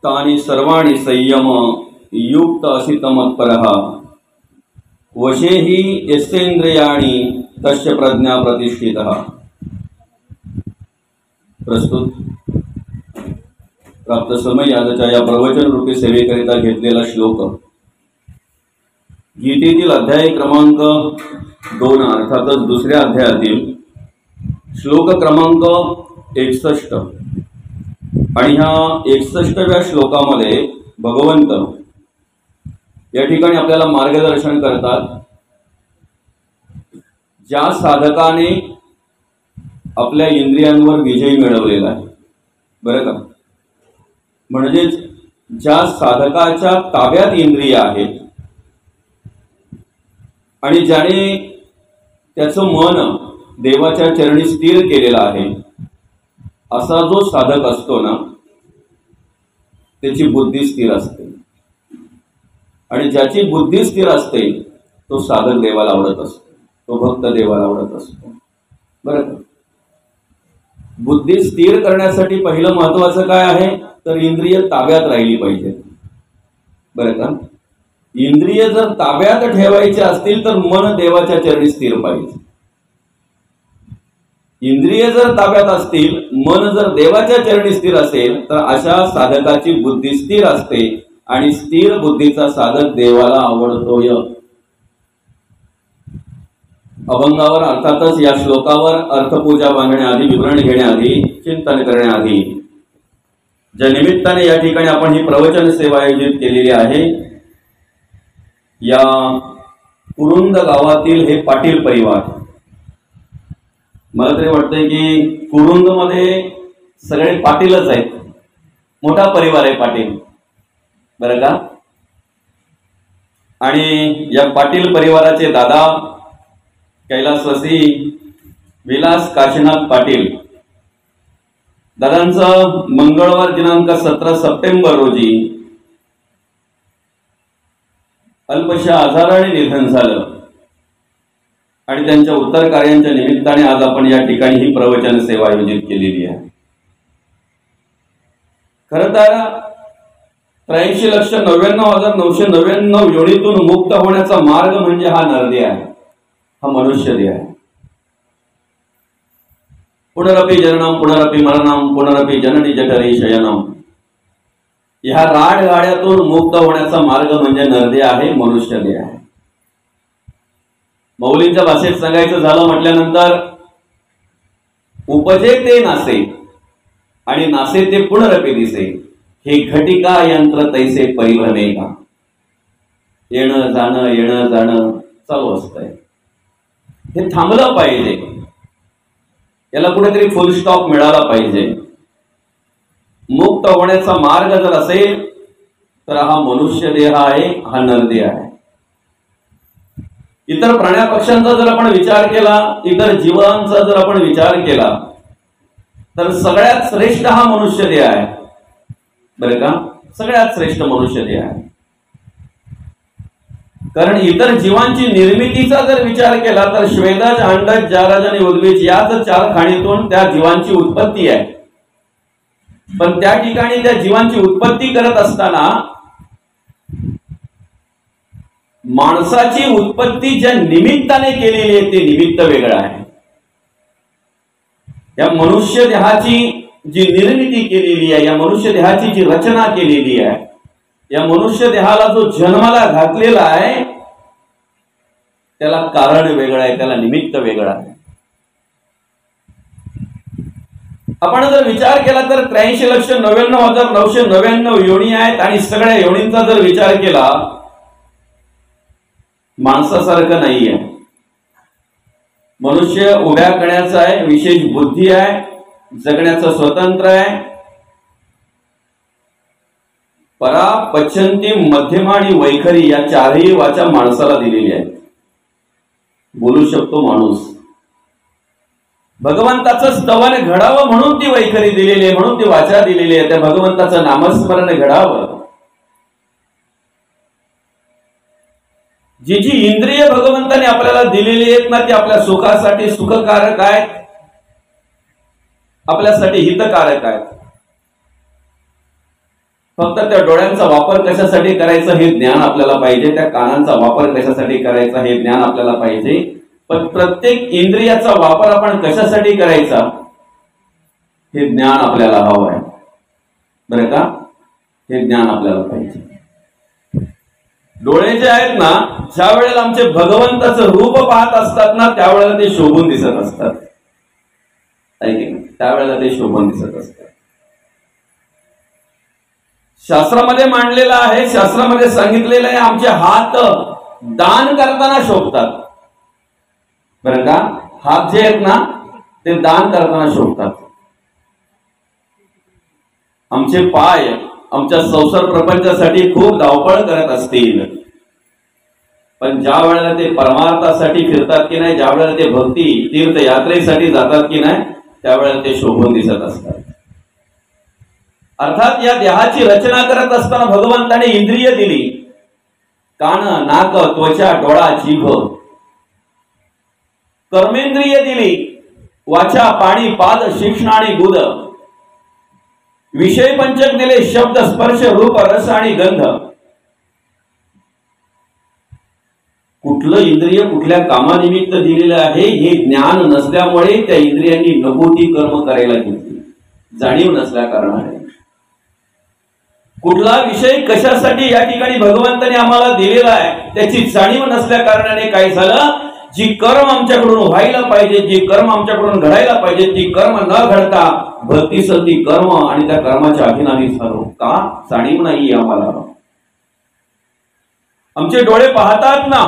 तानि सर्वाणि संयम युक्त असित मत्परः वशे हि यस्येन्द्रियाणि तस्य प्रज्ञा प्रतिष्ठितः। प्रस्तुत प्राप्त समय यादच्या या प्रवचन रूपी सेवेकरिता घेतलेला श्लोक गीतेतील अध्याय क्रमांक 2 अर्थातच दुसऱ्या अध्यायातील श्लोक क्रमांक 61 आणि ह्या 61व्या श्लोकामध्ये भगवंत या ठिकाणी आपल्याला मार्गदर्शन करतात। ज्या साधकाने आपल्या इंद्रियांवर विजय मिळवलेला आहे, बरं का, म्हणजेच ज्या साधकाच्या ताब्यात इंद्रिय आहेत आणि ज्याने त्याचं मन देवाच्या चरणी स्थिर केलेलं आहे, असा जो साधक असतो ना, त्याची बुद्धी स्थिर असते आणि ज्याची बुद्धी स्थिर असते तो साधक देवाला आवडत असतो, तो भक्त देवाला आवडत असतो, बरं का। बुद्धी स्थिर करण्यासाठी पहिलं महत्वाचं काय आहे तर इंद्रिय ताब्यात राहिली पाहिजे, बरं का। इंद्रिय जर ताब्यात ठेवायचे असतील तर मन देवाच्या चरणी स्थिर पाहिजे। इंद्रिय जर ताब्यात असतील, मन जर देवाच्या चरणी स्थिर असेल तर अशा साधकाची बुद्धी स्थिर असते आणि स्थिर बुद्धीचा साधक देवाला आवडतोय। अभंगावर अर्थातच या श्लोकावर अर्थपूजा बांधण्याआधी, विवरण घेण्याआधी, चिंतन करण्याआधी ज्या निमित्ताने या ठिकाणी आपण ही प्रवचन सेवा आयोजित केलेली आहे, या कुरुंद गावातील हे पाटील परिवार, मला तरी वाटतंय की कुरुंद मध्ये सगळे पाटीलच आहेत, मोठा परिवार आहे पाटील, बरं का। आणि या पाटील परिवाराचे दादा कैलासवासी विलास काशीनाथ पाटील, दादांचं मंगळवार दिनांक 17 सप्टेंबर रोजी अल्पशा आजाराने निधन झालं आणि त्यांच्या उत्तर कार्यांच्या निमित्ताने आज आपण या ठिकाणी ही प्रवचन सेवा आयोजित केलेली आहे। खरं तर 83,99,999 योनीतून मुक्त होण्याचा मार्ग म्हणजे हा नरदेह आहे, हा मनुष्य देह आहे। पुनरपि जननम पुनरपि मरणम पुनरपि जननी जठरी शयनम, ह्या राडगाड्यातून मुक्त होण्याचा मार्ग म्हणजे नरदेह आहे, मनुष्य देह आहे। मौलींच्या भाषेत सांगायचं झालं म्हटल्यानंतर उपजे ते नासे आणि नासे ते पुनरपि दिसे, हे घटिका यंत्र तैसे परिभ्रमे का। येणं जाणं चालू असतंय, हे थांबलं पाहिजे, याला कुठेतरी फुल स्टॉप मिळाला पाहिजे। मुक्त होण्याचा मार्ग जर असेल तर हा मनुष्य देह आहे, हा नरदेह आहे। इतर प्राण्या पक्ष्यांचा जर आपण विचार केला, इतर जीवांचा जर आपण विचार केला तर सगळ्यात श्रेष्ठ हा मनुष्य देह आहे, बरं का, सगळ्यात श्रेष्ठ मनुष्य देह आहे। कारण इतर जीवांची निर्मितीचा जर विचार केला तर श्वेदज, अंडज, जारज आणि उद्भिज याच 4 खाणीतून त्या जीवांची उत्पत्ती आहे। पण त्या ठिकाणी त्या जीवांची उत्पत्ती करत असताना माणसाची उत्पत्ती ज्या निमित्ताने केलेली आहे ते निमित्त वेगळं आहे। या मनुष्य देहाची जी निर्मिती केलेली आहे, या मनुष्य देहाची जी रचना केलेली आहे, या मनुष्य देहाला जो जन्माला घातलेला आहे त्याला कारण वेगळं आहे, त्याला निमित्त वेगळं आहे। आपण जर विचार केला तर 83,99,999 योनी आहेत आणि सगळ्या योनींचा जर विचार केला माणसासारखं नाहीये। मनुष्य उभ्या करण्याचा आहे, विशेष बुद्धी आहे, जगण्याचं स्वतंत्र आहे। परा, पश्चंती, मध्यमा आणि वैखरी या 4ही वाचा माणसाला दिलेली आहेत, बोलू शकतो माणूस। भगवंताचं स्तवन घडावं म्हणून ती वैखरी दिलेली आहे, म्हणून ती वाचा दिलेली आहे, त्या भगवंताचं नामस्मरण घडावं। जी जी इंद्रिय भगवंताने आपल्याला दिलेली आहेत ना ती आपल्या सुखासाठी सुखकारक आहेत, आपल्यासाठी हितकारक आहेत। फक्त त्या डोळ्यांचा वापर कशासाठी करायचा हे ज्ञान आपल्याला पाहिजे, त्या कानांचा वापर कशासाठी करायचा हे ज्ञान आपल्याला पाहिजे, पण प्रत्येक इंद्रियाचा वापर आपण कशासाठी करायचा हे ज्ञान आपल्याला हवं आहे, बरं का? हे ज्ञान आपल्याला पाहिजे. डोळे जे आहेत ना, ज्या वेळेला आमचे भगवंताचं रूप पाहत असतात ना, त्यावेळेला ते शोभून दिसत असतात, त्यावेळेला ते शोभून दिसत असतात. शास्त्रामध्ये मांडलेलं आहे, शास्त्रामध्ये सांगितलेलं आहे, आमचे हात दान करताना शोभतात, बरं का? हात जे आहेत ना ते दान करताना शोभतात. आमचे पाय आमच्या संसार प्रपंचासाठी खूप धावपळ करत असतील, पण ज्या वेळेला ते परमार्थासाठी फिरतात की नाही, ज्या वेळेला ते भक्ती तीर्थयात्रेसाठी जातात की नाही, त्यावेळेला ते शोभून दिसत असतात. अर्थात या देहाची रचना करत असताना भगवंताने इंद्रिय दिली, कान, नाक, त्वचा, डोळा, जीभ, कर्मेंद्रिय दिली, वाचा, पाणी, पाद, शिक्षण आणि गुद, विषय पंचक दिले, शब्द, स्पर्श, रूप, रस आणि गंध. कुठलं इंद्रिय कुठल्या कामानिमित्त दिलेलं आहे हे ज्ञान नसल्यामुळे त्या इंद्रियांनी नको ती कर्म करायला घेतली, जाणीव नसल्या कारणाने. कुठला विषय कशासाठी या ठिकाणी भगवंताने आम्हाला दिलेला आहे त्याची जाणीव नसल्या कारणाने काय झालं, जी कर्म आमच्याकडून व्हायला पाहिजे, जी कर्म आमच्याकडून घडायला पाहिजे, ती कर्म न घडता भक्तीसती कर्म आणि त्या कर्माच्या अधीन आम्ही झालो. का? जाणीव नाही आम्हाला. आमचे डोळे पाहतात ना,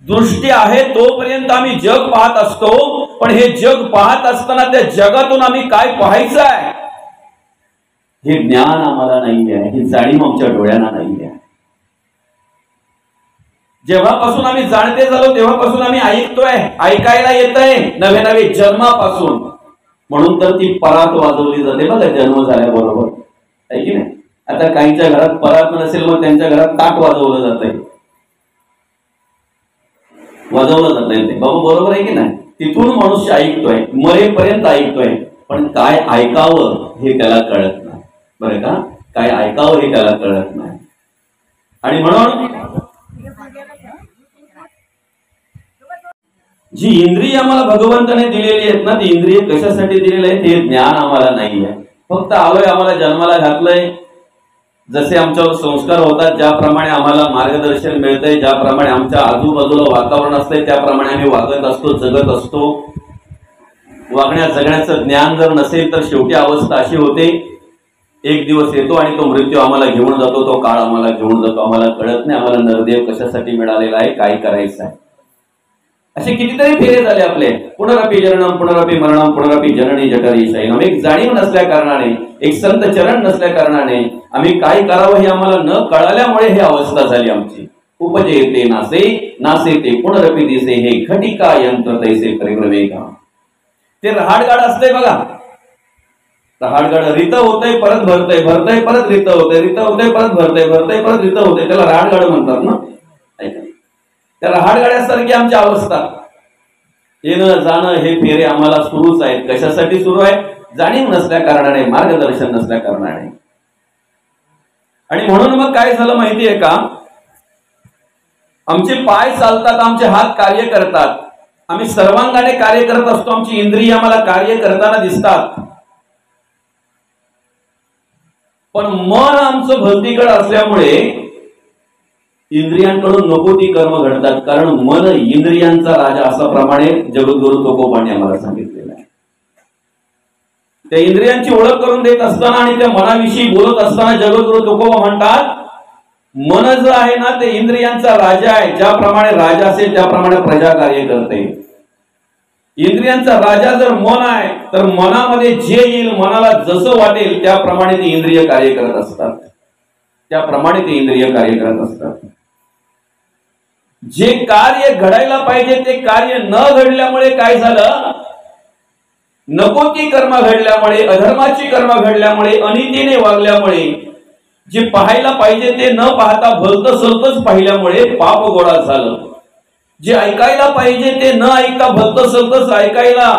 दृष्टी आहे तोपर्यंत आम्ही जग पाहत असतो, पण हे जग पाहत असताना त्या जगातून आम्ही काय पाहायचं आहे हे ज्ञान आम्हाला नाही आहे, ही जाणीव आमच्या डोळ्यांना नाही आहे. जेव्हापासून आम्ही जाणते झालो तेव्हापासून आम्ही ऐकतोय, ऐकायला येत आहे नवे नवे जन्मापासून, म्हणून तर ती परात वाजवली जाते बघा जन्म झाल्याबरोबर, आहे की नाही? आता काहींच्या घरात परात नसेल मग त्यांच्या घरात ताट वाजवलं जात आहे, वाजवलं जात आहे ते बाबा, बरोबर आहे की नाही? तिथून मनुष्य ऐकतोय, मरेपर्यंत ऐकतोय, पण काय ऐकावं हे त्याला कळत नाही, बरं का? काय ऐकावं हे त्याला कळत नाही. आणि म्हणून जी इंद्रिय आम्हाला भगवंताने दिलेली आहेत ना, ती इंद्रिय कशासाठी दिलेली आहे ते ज्ञान आम्हाला नाही आहे. फक्त आलोय, आम्हाला जन्माला घातलंय, जसे आमच्यावर संस्कार होतात, ज्याप्रमाणे आम्हाला मार्गदर्शन मिळतंय, ज्याप्रमाणे आमच्या आजूबाजूला वातावरण असतंय त्याप्रमाणे आम्ही वागत असतो, जगत असतो. वागण्या जगण्याचं ज्ञान जर नसेल तर शेवटी अवस्था अशी होते, एक दिवस येतो आणि तो मृत्यू आम्हाला घेऊन जातो, तो काळ आम्हाला घेऊन जातो, आम्हाला कळत नाही आम्हाला नरदेव कशासाठी मिळालेला आहे, काय करायचं आहे. असे कितीतरी फेरे झाले आपले. पुनरपि जननम पुनरपि मरणम पुनरपि जननी जठरी शयनम. एक जाणीव नसल्या कारणाने, एक संत चरण नसल्या कारणाने आम्ही काय करावं हे आम्हाला न कळाल्यामुळे ही अवस्था झाली आमची. उपजे ते नासे, नासे ते पुनरपि दिसे, हे घटिका यंत्र तैसे परिभ्रमे का. ते रहाडगाड असते बघा, रहाडगाड रित होतंय परत भरतय, भरतय परत रित होतंय, रित होतंय परत भरतय, भरतय परत रित होतंय, त्याला रहाडगाड म्हणतात ना. त्या रहाडगाड्यासारखी आमची अवस्था, येणं जाणं हे फेरे आम्हाला सुरूच आहेत. कशासाठी सुरू आहे? जाणीव नसल्या कारणाने, मार्गदर्शन नसल्या कारणाने. आणि म्हणून मग काय झालं माहितीये का, आमचे पाय चालतात, आमचे हात कार्य करतात, आम्ही सर्वांगाने कार्य करत असतो, आमची इंद्रिय आम्हाला कार्य करताना दिसतात, पण मन आमचं भलतीकडे असल्यामुळे इंद्रियांकडून नको ती कर्म घडतात. कारण मन इंद्रियांचा राजा असाप्रमाणे जगद्गुरु तुकोबांनी आम्हाला सांगितलेलं आहे. त्या इंद्रियांची ओळख करून देत असताना आणि त्या मनाविषयी बोलत असताना जगद्गुरु तुकोबा म्हणतात, मन जो आहे ना ते इंद्रियांचा राजा आहे. ज्याप्रमाणे राजा असेल त्याप्रमाणे प्रजा कार्य करते. इंद्रियांचा राजा जर मन आहे तर मनामध्ये जे येईल, मनाला जसं वाटेल त्याप्रमाणे ती इंद्रिय कार्य करत असतात, त्याप्रमाणे ते इंद्रिय कार्य करत असतात. जे कार्य घडायला पाहिजे ते कार्य न घडल्यामुळे काय झालं, नको ती कर्म घडल्यामुळे, अधर्माची कर्म घडल्यामुळे, अनितीने वागल्यामुळे, जे पाहायला पाहिजे ते न पाहता भलत सलतच पाहिल्यामुळे पाप गोळा झालं. जे ऐकायला पाहिजे ते न ऐकता भलत सलतच ऐकायला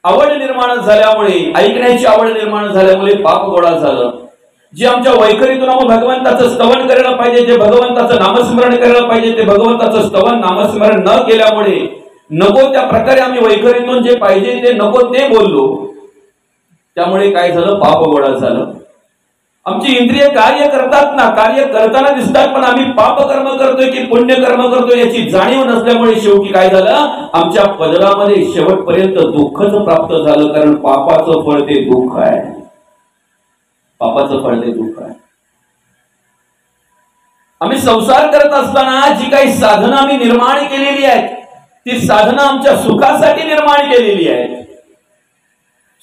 आवड निर्माण झाल्यामुळे, ऐकण्याची आवड निर्माण झाल्यामुळे पाप गोळा झालं. जे आमच्या वैखरीतून आम्ही भगवंताचं स्तवन करायला पाहिजे, जे भगवंताचं नामस्मरण करायला पाहिजे, ते भगवंताचं स्तवन नामस्मरण न केल्यामुळे नको त्या प्रकारे आम्ही वैखरीतून जे पाहिजे ते नको ते बोललो. त्यामुळे काय झालं, पाप गोळा झालं. आमची इंद्रिय कार्य करतात ना, कार्य करताना दिसतात, पण आम्ही पाप कर्म करतोय की पुण्य कर्म करतोय याची जाणीव नसल्यामुळे शेवटी काय झालं, आमच्या पदरामध्ये शेवटपर्यंत दुःखच प्राप्त झालं. कारण पापाचं फळ ते दुःख आहे. पापाचं फळ ते दुःख आहे. आम्ही संसार करत असताना जी काही साधनं आम्ही निर्माण केलेली आहेत, ती साधनं आमच्या सुखासाठी निर्माण केलेली आहेत.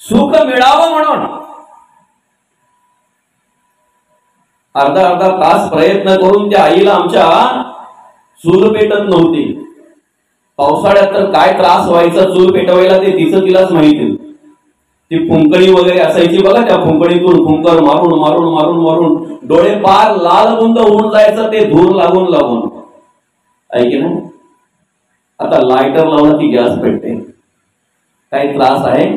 सुख मिळावं म्हणून अर्धा अर्धा तास प्रयत्न करून त्या आईला आमच्या चूल पेटत नव्हती. पावसाळ्यात तर काय त्रास व्हायचा चूल पेटवायला ते तिलाच माहिती. ती फुंकणी वगैरे असायची बघा, त्या फुंकणीतून फुंकर मारून मारून मारून मारून डोळे पार लाल बुंद होऊन जायचं ते धूर लागून लागून. ऐकी ना, आता लायटर लावून ती गॅस पेटते. काही त्रास आहे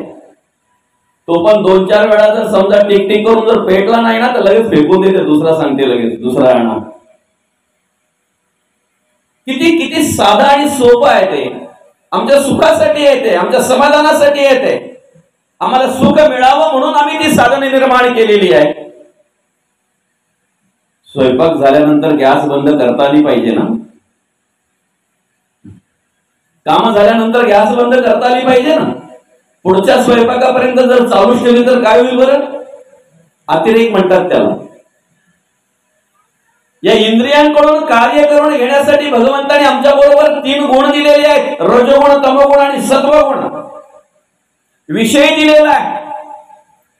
तो पण 2-4 वेळा जर समजा टिक टिक करून जर पेटला नाही ना तर लगेच फेकून देते, दुसरा सांगते लगेच दुसरा आणा. किती किती साधा आणि सोपं आहे ते. आमच्या सुखासाठी येते, आमच्या समाधानासाठी येते. आम्हाला सुख मिळावं म्हणून आम्ही ती साधने निर्माण केलेली आहे. स्वयंपाक झाल्यानंतर गॅस बंद करता आली पाहिजे ना, काम झाल्यानंतर गॅस बंद करता आली पाहिजे ना. पुढच्या स्वयंपाकापर्यंत जर चालूच ठेवली तर काय होईल बरं, अतिरेक म्हणतात त्याला. या इंद्रियांकडून कार्य करून घेण्यासाठी भगवंताने आमच्या बरोबर 3 गुण दिलेले आहेत, रजोगुण, तमोगुण आणि सत्वगुण. विषय दिलेला आहे,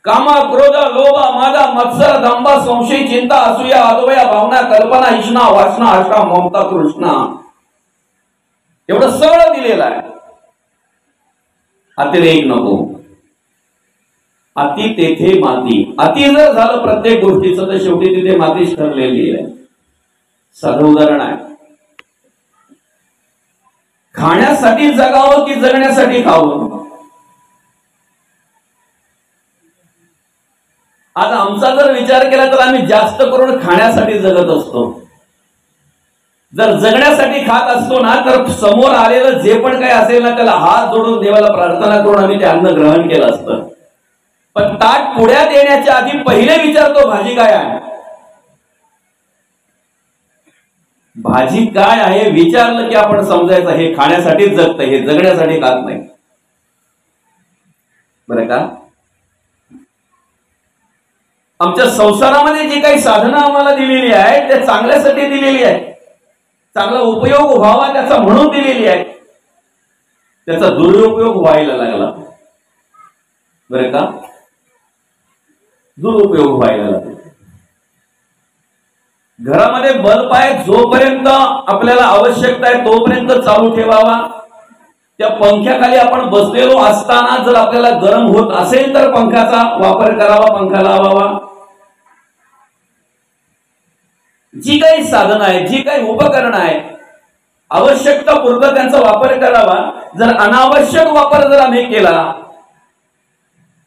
काम, क्रोध, लोभ, मद, मत्सर, दंभ, संशय, चिंता, असूया, अद्वया, भावना, कल्पना, इष्णा, वासना, आशा, ममता, तृष्णा. एवढं सगळं दिलेलं आहे. अतिरेक नको. अति तेथे माती. अति जर झालं प्रत्येक गोष्टीचं तर शेवटी तिथे मातीच ठरलेली आहे. साधं उदाहरण आहे, खाण्यासाठी जगावं की जगण्यासाठी खावं. आज आमचा जर विचार केला तर आम्ही जास्त करून खाण्यासाठी जगत असतो. जर जगण्यासाठी खात असतो ना तर समोर आलेलं जे पण काही असेल ना त्याला हात जोडून देवाला प्रार्थना करून आम्ही ते अन्न ग्रहण केलं असतं. पण ताट पुढ्यात येण्याच्या आधी पहिले विचारतो भाजी काय आहे. भाजी काय आहे विचारलं की आपण समजायचं हे खाण्यासाठीच जगतं, हे जगण्यासाठी खात नाही. बरं का, आमच्या संसारामध्ये जी काही साधनं आम्हाला दिलेली आहेत ते चांगल्यासाठी दिलेली आहे, चांगला उपयोग व्हावा त्याचा म्हणून दिलेली आहे. त्याचा दुरुपयोग व्हायला लागला. बरं का, दुरुपयोग व्हायला लागला. घरामध्ये बल्ब आहे, जोपर्यंत आपल्याला आवश्यकता आहे तोपर्यंत चालू ठेवावा. त्या पंख्याखाली आपण बसलेलो असताना जर आपल्याला गरम होत असेल तर पंख्याचा वापर करावा, पंखा लावावा. जी काही साधनं आहे, जी काही उपकरणं आहे, आवश्यकता पुरता त्यांचा वापर करावा. जर अनावश्यक वापर जर आम्ही केला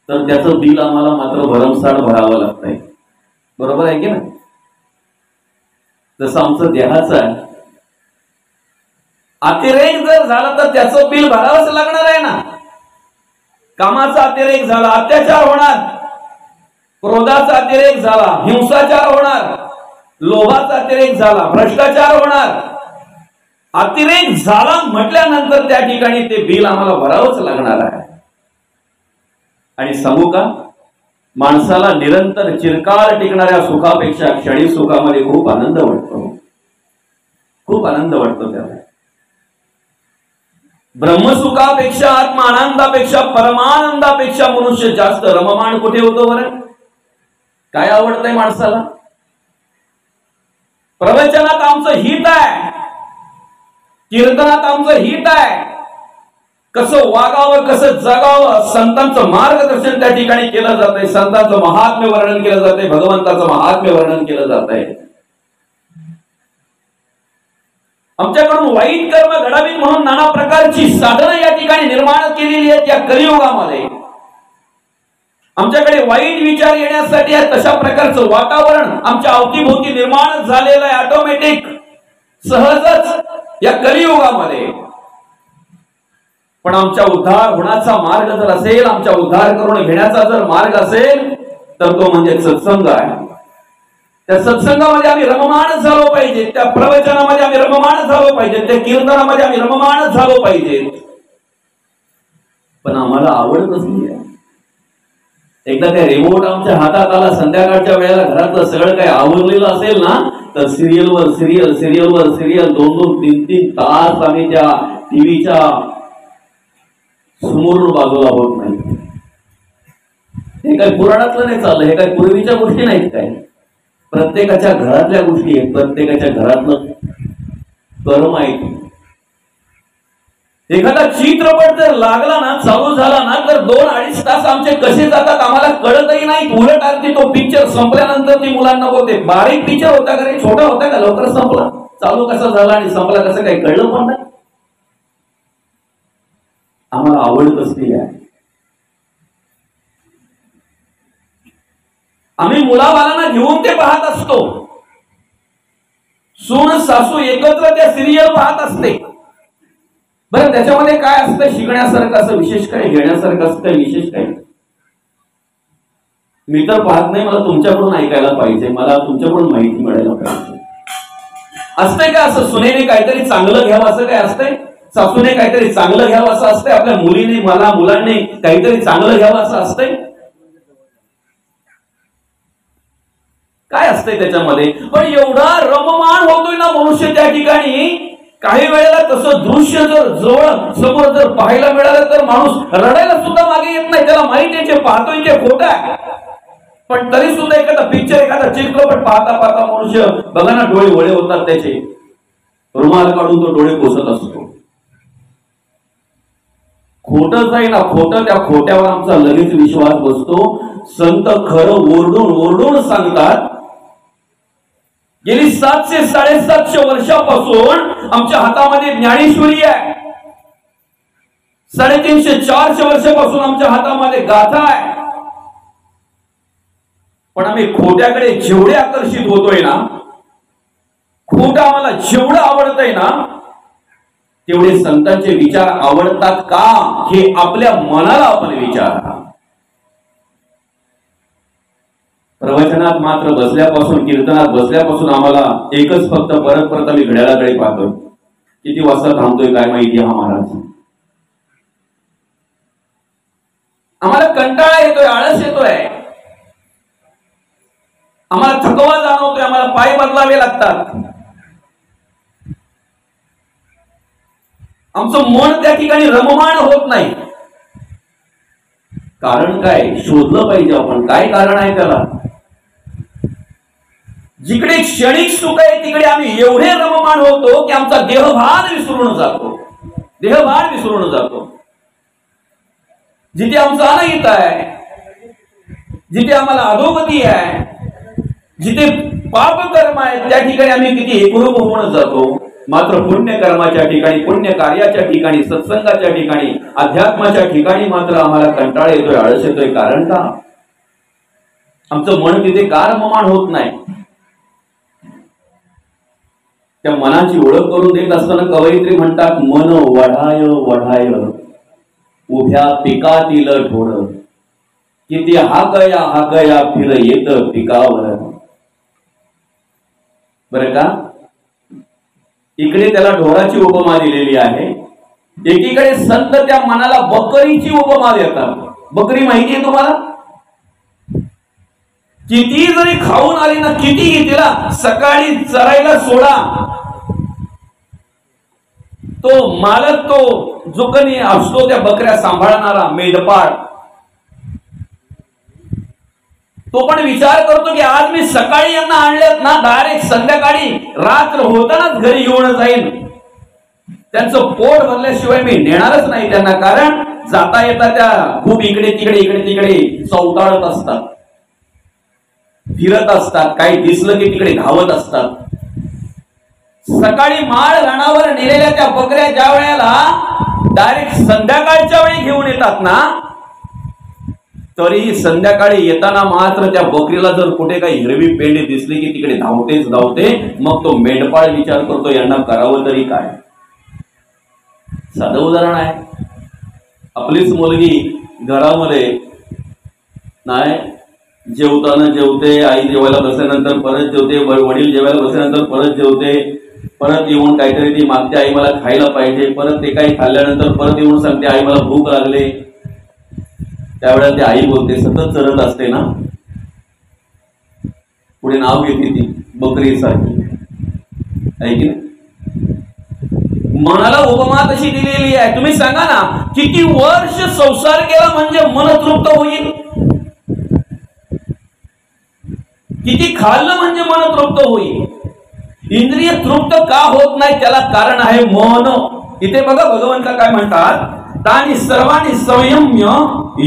तर त्याचं बिल आम्हाला मात्र भरमसाठ भरावं लागतंय. बरोबर आहे की नाही. जसं आमचं देहाचं आहे, अतिरेक जर झाला तर त्याचं बिल भरावंच लागणार आहे ना. कामाचा अतिरेक झाला, अत्याचार होणार. क्रोधाचा अतिरेक झाला, हिंसाचार होणार. लोभाचा अतिरेक झाला, भ्रष्टाचार होणार. अतिरेक झाला म्हटल्यानंतर त्या ठिकाणी ते बिल आम्हाला भरावंच लागणार आहे. आणि सांगू का, माणसाला निरंतर चिरकाल टिकणाऱ्या सुखापेक्षा क्षणी सुखामध्ये खूप आनंद वाटतो, खूप आनंद वाटतो. त्याला ब्रह्मसुखापेक्षा, आत्मानंदापेक्षा, परमानंदापेक्षा मनुष्य जास्त रममाण कुठे होतो बरं. काय आवडतंय माणसाला. प्रवचनात आमचं हित आहे, कीर्तनात आमचं हित आहे. कसं वागावं, कसं जगावं, संतांचं मार्गदर्शन त्या ठिकाणी केलं जात आहे. संतांचं महात्म्य वर्णन केलं जात आहे, भगवंताचं महात्म्य वर्णन केलं जात आहे. आमच्याकडून वाईट कर्म घडावीत म्हणून नाना प्रकारची साधनं या ठिकाणी निर्माण केलेली आहेत या कलियुगामध्ये. आमच्याकडे वाईट विचार येण्यासाठी तशा प्रकारचं वातावरण आमच्या अवतीभोवती निर्माण झालेलं आहे ऑटोमॅटिक, सहजच या कलियुगामध्ये. पण आमच्या उद्धार होण्याचा मार्ग जर असेल, आमच्या उद्धार करून घेण्याचा जर मार्ग असेल तर तो म्हणजे सत्संग आहे. त्या सत्संगामध्ये आम्ही रममाण झालो पाहिजे, त्या प्रवचनामध्ये आम्ही रममाण झालो पाहिजे, त्या कीर्तनामध्ये आम्ही रममाण झालो पाहिजे. पण आम्हाला आवड कसली आहे? एकदा काय रिमोट आमच्या हातात आला, संध्याकाळच्या वेळेला घरातलं सगळं काय आवरलेलं असेल ना, तर सिरियलवर सिरियल, सिरियलवर सिरियल, 2-2, 3-3 तास आम्ही त्या टीव्हीच्या समोरून बाजूला होत नाही. हे काय पुराणातलं नाही चाललं, हे काय पूर्वीच्या गोष्टी नाहीत काय, प्रत्येकाच्या घरातल्या गोष्टी आहेत, प्रत्येकाच्या घरातलं कर्म आहे. एखादा चित्रपट जर लागला ना, चालू झाला ना, तर 2-2.5 तास आमचे कसे जातात आम्हाला कळतही नाही. उलट अगदी तो पिक्चर संपल्यानंतर ती मुलांना बोलते, बारीक पिक्चर होता का रे, छोटा होता का, लवकर संपला, चालू कसा झाला आणि संपला कसं काही कळलं पण नाही. आम्हाला आवड कसली आहे? आम्ही मुलाबाळांना घेऊन ते पाहत असतो. सून सासू एकत्र त्या सिरियल पाहत असते. बरं, त्याच्यामध्ये काय असतं शिकण्यासारखं, असं विशेष काय घेण्यासारखं असतं, विशेष काय? मी तर पाहत नाही, मला तुमच्याकडून ऐकायला पाहिजे, मला तुमच्याकडून माहिती मिळायला पाहिजे. असतंय का असं सुनेने काहीतरी चांगलं घ्यावं असं काय असतंय? सासूने काहीतरी चांगलं घ्यावं असं असतंय? आपल्या मुलीने, मला, मुलांनी काहीतरी चांगलं घ्यावं असं असतंय? काय असतंय त्याच्यामध्ये? पण एवढा रममाण होतोय ना मनुष्य त्या ठिकाणी, काही वेळेला तसं दृश्य जर जवळ समोर जर पाहायला मिळालं तर माणूस रडायला सुद्धा मागे येत नाही. त्याला माहिती आहे जे पाहतोय ते खोटं आहे, पण तरी सुद्धा एखादा पिक्चर, एखादा चित्रपट पाहता पाहता मनुष्य बघा ना, डोळे वळे होतात त्याचे, रुमाल काढून तो डोळे पुसत असतो. खोटच आहे ना, खोटं, त्या खोट्यावर आमचा लगेच विश्वास बसतो. संत खरं ओरडून ओरडून सांगतात, गेली 700-750 वर्षापासून आमच्या हातामध्ये ज्ञानेश्वरी आहे, 350-400 वर्षापासून आमच्या हातामध्ये गाथा आहे. पण आम्ही खोट्याकडे जेवढे आकर्षित होतोय ना, खोटं आम्हाला जेवढं आवडतंय ना, तेवढे संतांचे विचार आवडतात का हे आपल्या मनाला आपण विचारा. प्रवचनात मात्र बसल्यापासून, कीर्तनात बसल्यापासून आम्हाला एकच फक्त परत परत आम्ही घड्याळाकडे पाहतोय, किती वाजता थांबतोय काय माहिती हा महाराज. आम्हाला कंटाळा येतोय, आळस येतोय, आम्हाला थकवा जाणवतोय, आम्हाला पाय बदलावे लागतात. आमचं मन त्या ठिकाणी रममाण होत नाही. कारण काय? शोधलं पाहिजे आपण, काय कारण आहे त्याला. जिकडे क्षणिक सुख आहे तिकडे आम्ही एवढे रममाण होतो की आमचा देहभान विसरून जातो, देहभान विसरून जातो. जिथे आमचा अनहित आहे, जिथे आम्हाला अधोगती आहे, जिथे पाप कर्म आहे, त्या ठिकाणी आम्ही किती एकरूप होऊन जातो. मात्र पुण्य कर्माच्या ठिकाणी, पुण्य कार्याच्या ठिकाणी, सत्संगाच्या ठिकाणी, अध्यात्माच्या ठिकाणी मात्र आम्हाला कंटाळा येतोय, आळस येतोय. कारण का? आमचं मन तिथे का रममाण होत नाही? त्या मनाची ओळख करून देत असताना कवयित्री म्हणतात, मन वढाय वढाय उभ्या पिकातील ढोळ, किती हाकया फिर येत पिकावर. बरं का? इकडे त्याला ढोराची उपमा दिलेली आहे, एकीकडे संत त्या मनाला बकरीची उपमा देतात. बकरी माहिती आहे तुम्हाला? किती जरी खाऊन आली ना, कितीही तिला सकाळी चरायला सोडा, तो मालक, तो जो कोणी असतो त्या बकऱ्या सांभाळणारा मेंढपाळ, तो पण विचार करतो की आज मी सकाळी यांना आणलेत ना, डायरेक्ट संध्याकाळी रात्र होतानाच घरी येऊन जाईल. त्यांचं पोट भरल्याशिवाय मी नेणारच नाही त्यांना. कारण जाता येता त्या खूप इकडे तिकडे चौताळत असतात, फिरत असतात, काही दिसलं की तिकडे धावत असतात. सकाळी माळ रानावर नेलेल्या त्या बकऱ्या ज्या वेळेला डायरेक्ट संध्याकाळच्या वेळी घेऊन येतात ना, तरी संध्याकाळी येताना मात्र त्या बकरीला जर कुठे काही हिरवी पेंडी दिसली की तिकडे धावतेच धावते. मग तो मेंढपाळ विचार करतो यांना करावं तरी काय. साधं उदाहरण आहे. आपलीच मुलगी घरामध्ये नाही जेवताना जेवते, आई जेवायला बसल्यानंतर परत जेवते, वडील जेवायला बसल्यानंतर परत जेवते, परत येऊन काहीतरी ती मागते आई मला खायला पाहिजे, परत ते काही खाल्ल्यानंतर परत येऊन सांगते आई मला भूक लागले. त्यावेळेला ती आई बोलते, सतत चरत असते ना, पुढे नाव घेते ती बकरी सारखी आहे की नाही. मनाला उपमा तशी दिलेली आहे. तुम्ही सांगा ना किती वर्ष संसार केला म्हणजे मन तृप्त होईल. किती खाल्लं म्हणजे मन तृप्त होईल. इंद्रिय तृप्त का होत नाही त्याला कारण आहे मन. इथे बघा भगवंत काय म्हणतात, तानी सर्वांनी संयम्य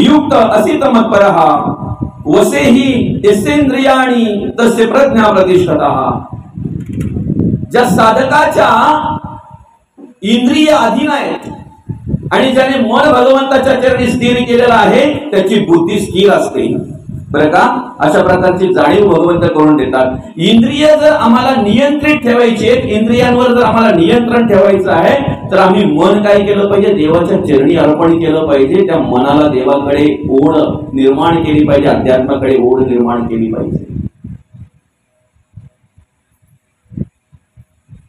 युक्त असित मत्परः वसेहि यस्येंद्रियाणि तस्य प्रज्ञा प्रतिष्ठतः. ज्या साधकाच्या इंद्रिय अधीन आहेत आणि ज्याने मन भगवंताच्या चरणी स्थिर केलेला आहे त्याची बुद्धी स्थिर असते. बरं का, अशा प्रकारची जाणीव भगवंत करून देतात. इंद्रिय जर आम्हाला नियंत्रित ठेवायची आहेत, इंद्रियांवर जर आम्हाला नियंत्रण ठेवायचं आहे तर आम्ही मन काय केलं पाहिजे, देवाच्या चरणी अर्पण केलं पाहिजे. त्या मनाला देवाकडे ओढ निर्माण केली पाहिजे, अध्यात्माकडे ओढ निर्माण केली पाहिजे.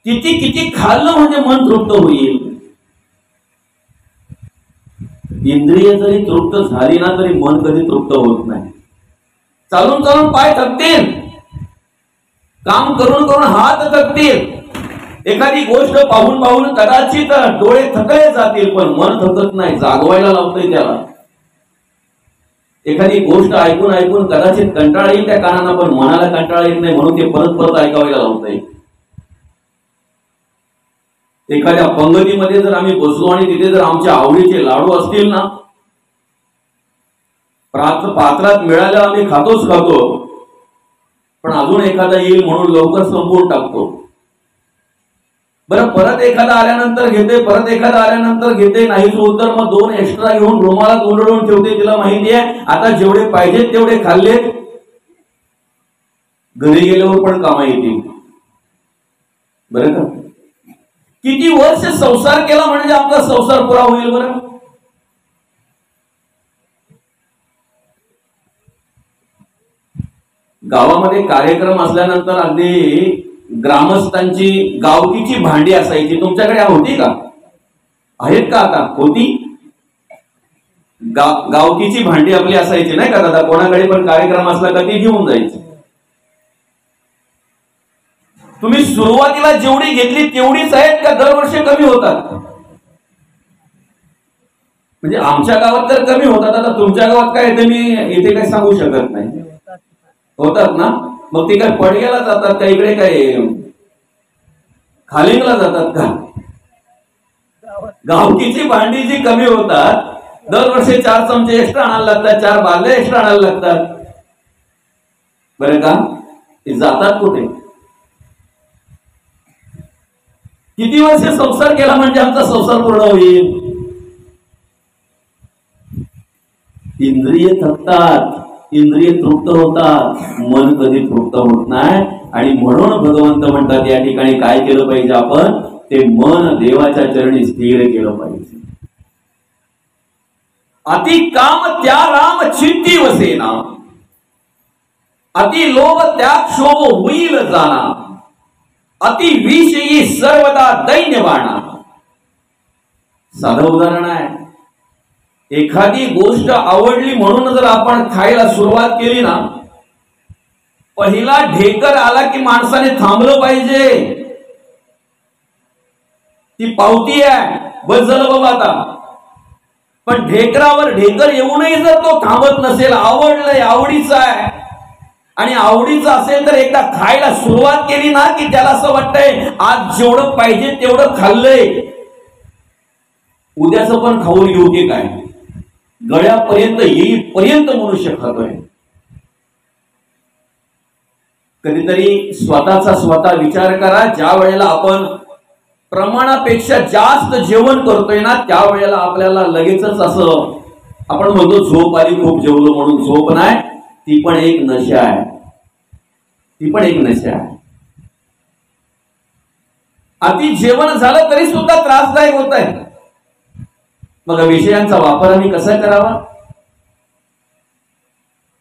किती किती खाल्लं म्हणजे मन तृप्त होईल. इंद्रिय जरी तृप्त झाली ना तरी मन कधी तृप्त होत नाही. चालून चालून पाय थकतील, काम करून करून हात थकतील, एखादी गोष्ट पाहून पाहून कदाचित डोळे थकले जातील, पण मन थकत नाही, जागवायला लावतंय त्याला. एखादी गोष्ट ऐकून ऐकून कदाचित कंटाळा येईल त्या कानांना, पण मनाला कंटाळा येत नाही म्हणून ते परत परत ऐकावायला लावतंय. एखाद्या पंगतीमध्ये जर आम्ही बसलो आणि तिथे जर आमच्या आवडीचे लाडू असतील ना, पात्रात मिळाल्या आम्ही खातोच खातो, पण अजून एखादा येईल म्हणून लवकर संपवून टाकतो. बरं, परत एखादा आल्यानंतर घेते, परत एखादा आल्यानंतर घेते, नाहीच उत्तर मग दोन एक्स्ट्रा घेऊन रुमाला गुंडळून ठेवते. तिला माहिती आहे आता जेवढे पाहिजेत तेवढे खाल्ले, घरी गेल्यावर पण कामा येतील. बरं का, किती वर्ष संसार केला म्हणजे आपला संसार पुरा होईल. बरं, गावामध्ये कार्यक्रम असल्यानंतर अगदी ग्रामस्थांची गावकीची भांडी असायची. तुमच्याकडे होती का, आहेत का आता, होती गावकीची भांडी आपली असायची नाही का दादा. कोणाकडे पण कार्यक्रम असला का ती घेऊन जायची. तुम्ही सुरुवातीला जेवढी घेतली तेवढीच आहेत का दरवर्षी कमी होतात. म्हणजे आमच्या गावात तर कमी होतात, आता तुमच्या गावात काय ते मी इथे काही सांगू शकत नाही. होतात ना, मग ते काय पडग्याला जातात का, इकडे काय खालिंगला जातात का. गावकीची भांडी जी कमी होतात दरवर्षी 4 चमचे एक्स्ट्रा आणायला लागतात, 4 बादल्या एक्स्ट्रा आणायला लागतात. बरं का, ते जातात कुठे. किती वर्ष संसार केला म्हणजे आमचा संसार पूर्ण होईल. इंद्रिय थकतात, इंद्रिय तृप्त होतात, मन कधी तृप्त होत नाही. आणि म्हणून भगवंत म्हणतात या ठिकाणी काय केलं पाहिजे, आपण ते मन देवाच्या चरणी स्थिर केलं पाहिजे. अति काम त्या राम चित्ती वसेना, अति लोभ त्या क्षोभ होईल जाना, अति विषयी सर्वदा दैन्यवाणा. साधं उदाहरण आहे. एखादी गोष्ट आवडली म्हणून जर आपण खायला सुरुवात केली ना, पहिला ढेकर आला की माणसाने थांबलं पाहिजे. ती पावती आहे, बस झालं बाबा आता. पण ढेकरावर ढेकर येऊनही जर तो थांबत नसेल, आवडलंय, आवडीचं आहे आणि आवडीचं असेल तर एकदा खायला सुरुवात केली ना की त्याला असं वाटतंय आज जेवढं पाहिजे तेवढं खाल्लंय, उद्याचं पण खाऊन घेऊ की काय. गळ्यापर्यंत येईपर्यंत मनुष्य खातोय. कधीतरी स्वतःचा स्वतः विचार करा. ज्या वेळेला आपण प्रमाणापेक्षा जास्त जेवण करतोय ना त्यावेळेला आपल्याला लगेचच असं आपण म्हणतो झोप आली खूप जेवलो म्हणून. झोप नाही, ती पण एक नशा आहे, ती पण एक नशा आहे. अति जेवण झालं तरी सुद्धा त्रासदायक होत आहे. मग विषयांचा वापर आम्ही कसा करावा?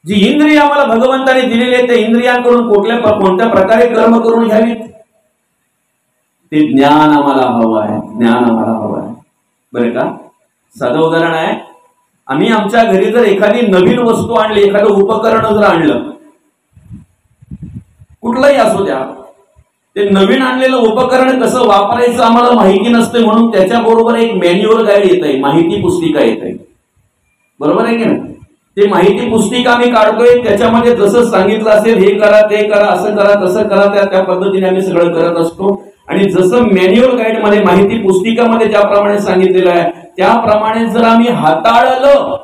जी इंद्रिय आम्हाला भगवंताने दिलेली आहे, त्या इंद्रियांकडून कोणत्या प्रकारे कर्म करून घ्यावीत, ते ज्ञान आम्हाला हवं आहे. ज्ञान आम्हाला हवं आहे. बरं का? साधं उदाहरण आहे. आम्ही आमच्या घरी जर एखादी नवीन वस्तू आणली, एखादं उपकरण जर आणलं, कुठलंही असू द्या, ते नवीन आणलेलं उपकरण कसं वापरायचं आम्हाला माहिती नसते, म्हणून त्याच्याबरोबर एक मॅन्युअल गाईड येत आहे, माहिती पुस्तिका येत आहे. बरोबर आहे की नाही? ते माहिती पुस्तिका आम्ही काढतोय, त्याच्यामध्ये जसं सांगितलं असेल हे करा, ते करा, असं करा, तसं करा, त्या पद्धतीने आम्ही सगळं करत असतो. आणि जसं मॅन्युअल गाईड मध्ये, माहिती पुस्तिकामध्ये ज्याप्रमाणे सांगितलेलं आहे त्याप्रमाणे जर आम्ही हाताळलं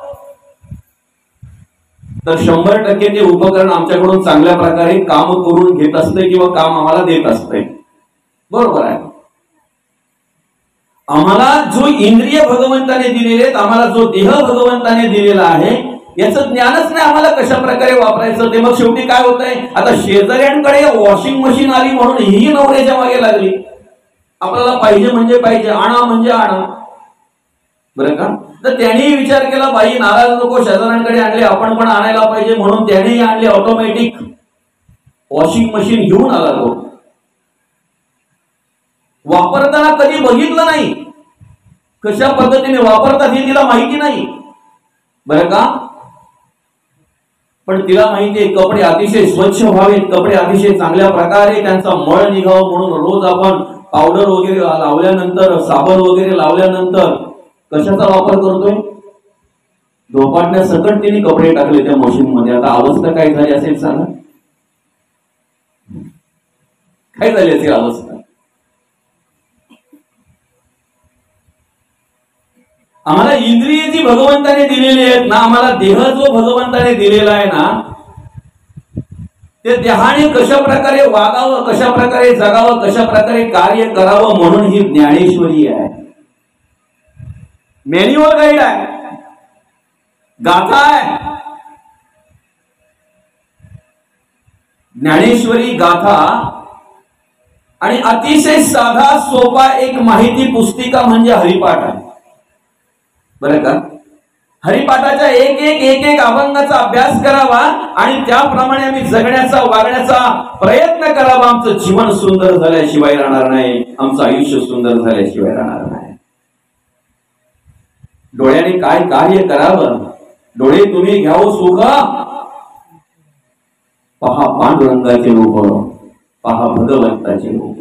तर 100% ते उपकरण आमच्याकडून चांगल्या प्रकारे काम करून घेत असते किंवा काम आम्हाला देत असते. बरोबर आहे. आम्हाला जो इंद्रिय भगवंताने दिलेले आहेत, आम्हाला जो देह भगवंताने दिलेला आहे, याचं ज्ञानच नाही आम्हाला कशा प्रकारे वापरायचं ते. मग शेवटी काय होतंय, आता शेजाऱ्यांकडे वॉशिंग मशीन आली म्हणून ही नवऱ्याच्या मागे लागली. आपल्याला पाहिजे म्हणजे पाहिजे, आणा म्हणजे आणा. बरं का? तर त्यांनी विचार केला, बाई नाराज नको, शेजाऱ्यांकडे आणले, आपण पण आणायला पाहिजे, म्हणून त्यानेही आणले ऑटोमॅटिक वॉशिंग मशीन घेऊन आला. तो वापरताना कधी बघितलं नाही, कशा पद्धतीने वापरतात हे तिला माहिती नाही. बरं का? पण तिला माहितीये कपडे अतिशय स्वच्छ व्हावेत, कपडे अतिशय चांगल्या प्रकारे त्यांचा मळ निघावा म्हणून रोज आपण पावडर वगैरे लावल्यानंतर, साबण वगैरे लावल्यानंतर कशाचा वापर करतोय? धोपाटण्यासकट तिने कपडे टाकले त्या मशीन मध्ये. आता अवस्था काय झाली असेल सांगा, काय झाली असेल अवस्था? आम्हाला इंद्रिय जी भगवंताने दिलेली आहेत ना, आम्हाला देह जो भगवंताने दिलेला आहे ना, ते देहाने कशा प्रकारे वागावं, कशा प्रकारे जगावं, कशा प्रकारे कार्य करावं, म्हणून ही ज्ञानेश्वरी आहे. मॅन्युअल गाईड आहे, गाथा आहे. ज्ञानेश्वरी गाथा आणि अतिशय साधा सोपा एक माहिती पुस्तिका म्हणजे हरिपाठ आहे. बरं का? हरिपाठाच्या एक अभंगाचा अभ्यास करावा आणि त्याप्रमाणे आम्ही जगण्याचा, वागण्याचा प्रयत्न करावा. आमचं जीवन सुंदर झाल्याशिवाय राहणार नाही, आमचं आयुष्य सुंदर झाल्याशिवाय राहणार नाही. डोळ्याने काय कार्य करावं? डोळे तुम्ही घ्यावं सुख, पहा पांडुरंगाचे रूप, पहा भगवंताचे रूप.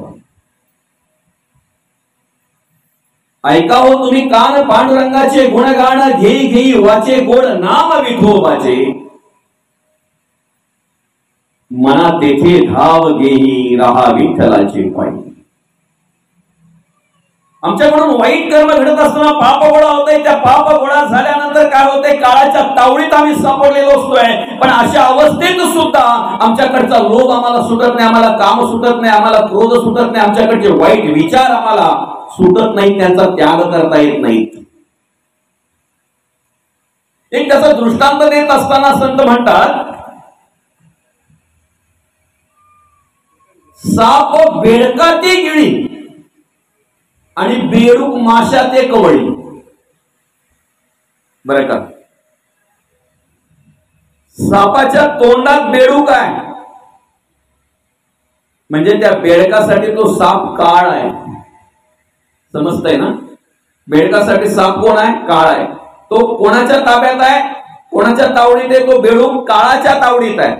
ऐकावं तुम्ही कान पांडुरंगाचे गुणगान, घेई घेई वाचे गोड नाम विठोबाचे. मना तेथे धाव घेई राहा विठ्ठलाचे पायी. आमच्याकडून वाईट कर्म घडत असताना पाप गोळा होतंय. त्या पाप गोळा झाल्यानंतर काय होतंय, काळाच्या तावडीत आम्ही सापडलेलो असतोय. पण अशा अवस्थेत सुद्धा आमच्याकडचा लोभ आम्हाला सुटत नाही, आम्हाला काम सुटत नाही, आम्हाला क्रोध सुटत नाही, आमच्याकडचे वाईट विचार आम्हाला सुटत नाही, त्यांचा त्याग करता येत नाही. एक त्याचा दृष्टांत देत असताना संत म्हणतात, साप बेडका ते गिळी आणि बेडूक माशा ते कवळी. बरं का? सापाच्या तोंडात बेडूक आहे म्हणजे त्या बेडकासाठी तो साप काळ आहे. समजतंय ना? बेडकासाठी साप कोण आहे? काळ आहे. तो कोणाच्या ताब्यात आहे? कोणाच्या तावडीत आहे? तो बेडूक काळाच्या तावडीत आहे.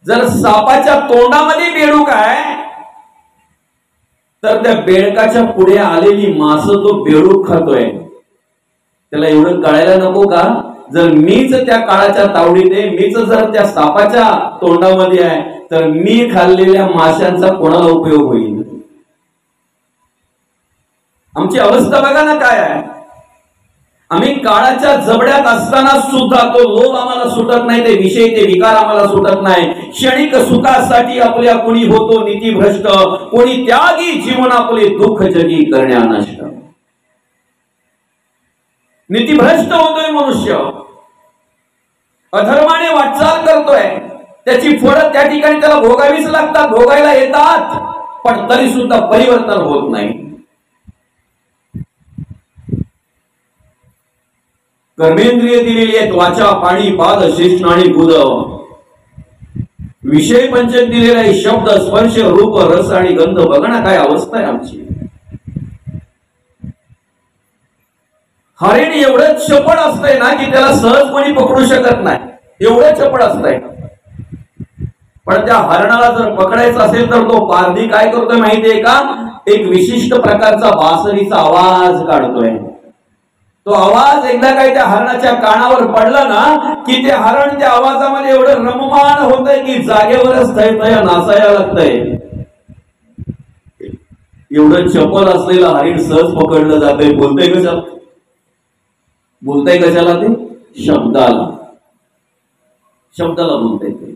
जर सापाच्या तोंडामध्ये बेडूक आहे तर त्या बेडकाच्या पुढे आलेली मांस तो बेडूक खातोय. त्याला एवढं कळायला नको का? जर मीच त्या काळाच्या तावडीत आहे, मीच जर त्या सापाच्या तोंडामध्ये आहे, तर मी खाल्लेल्या माशांचा कोणाला उपयोग होईल? आमची अवस्था बघा ना काय आहे. आम्ही काळाच्या जबड्यात असताना सुद्धा तो लोभ आम्हाला सुटत नाही, ते विषय, ते विकार आम्हाला सुटत नाही. क्षणिक सुखासाठी आपल्या कोणी होतो नीतीभ्रष्ट, कोणी त्यागी जीवन आपले दुःख जगी करण्या नष्ट. नीतिभ्रष्ट होतोय मनुष्य, अधर्माने वाटचाल करतोय, त्याची फळं त्या ठिकाणी त्याला भोगावीच लागतात, भोगायला येतात, पण तरी सुद्धा परिवर्तन होत नाही. कर्मेंद्रिय दिलेली आहेत, वाचा, पाणी, पाद, शेषण आणि बुध. विषय पंचक दिलेला आहे, शब्द, स्पर्श, रूप, रस आणि गंध. बघा ना काय अवस्था आहे आमची. हरिण एवढं चपळ असतंय ना की त्याला सहज कोणी पकडू शकत नाही, एवढं चपळ असतंय. पण त्या हरणाला जर पकडायचं असेल तर तो पारधी काय करतोय माहितीये का? एक विशिष्ट प्रकारचा बासरीचा आवाज काढतोय. तो आवाज एकदा काही त्या हरणाच्या कानावर पडला ना की ते हरण त्या आवाजामध्ये एवढं रममाण होतंय की जागेवरच थैथय नाचायला लागतंय. एवढं चपल असलेलं हरिण सहज पकडलं जातंय. बोलतंय कशाला? बोलतंय कशाला? ते शब्दाला, शब्दाला बोलतंय ते.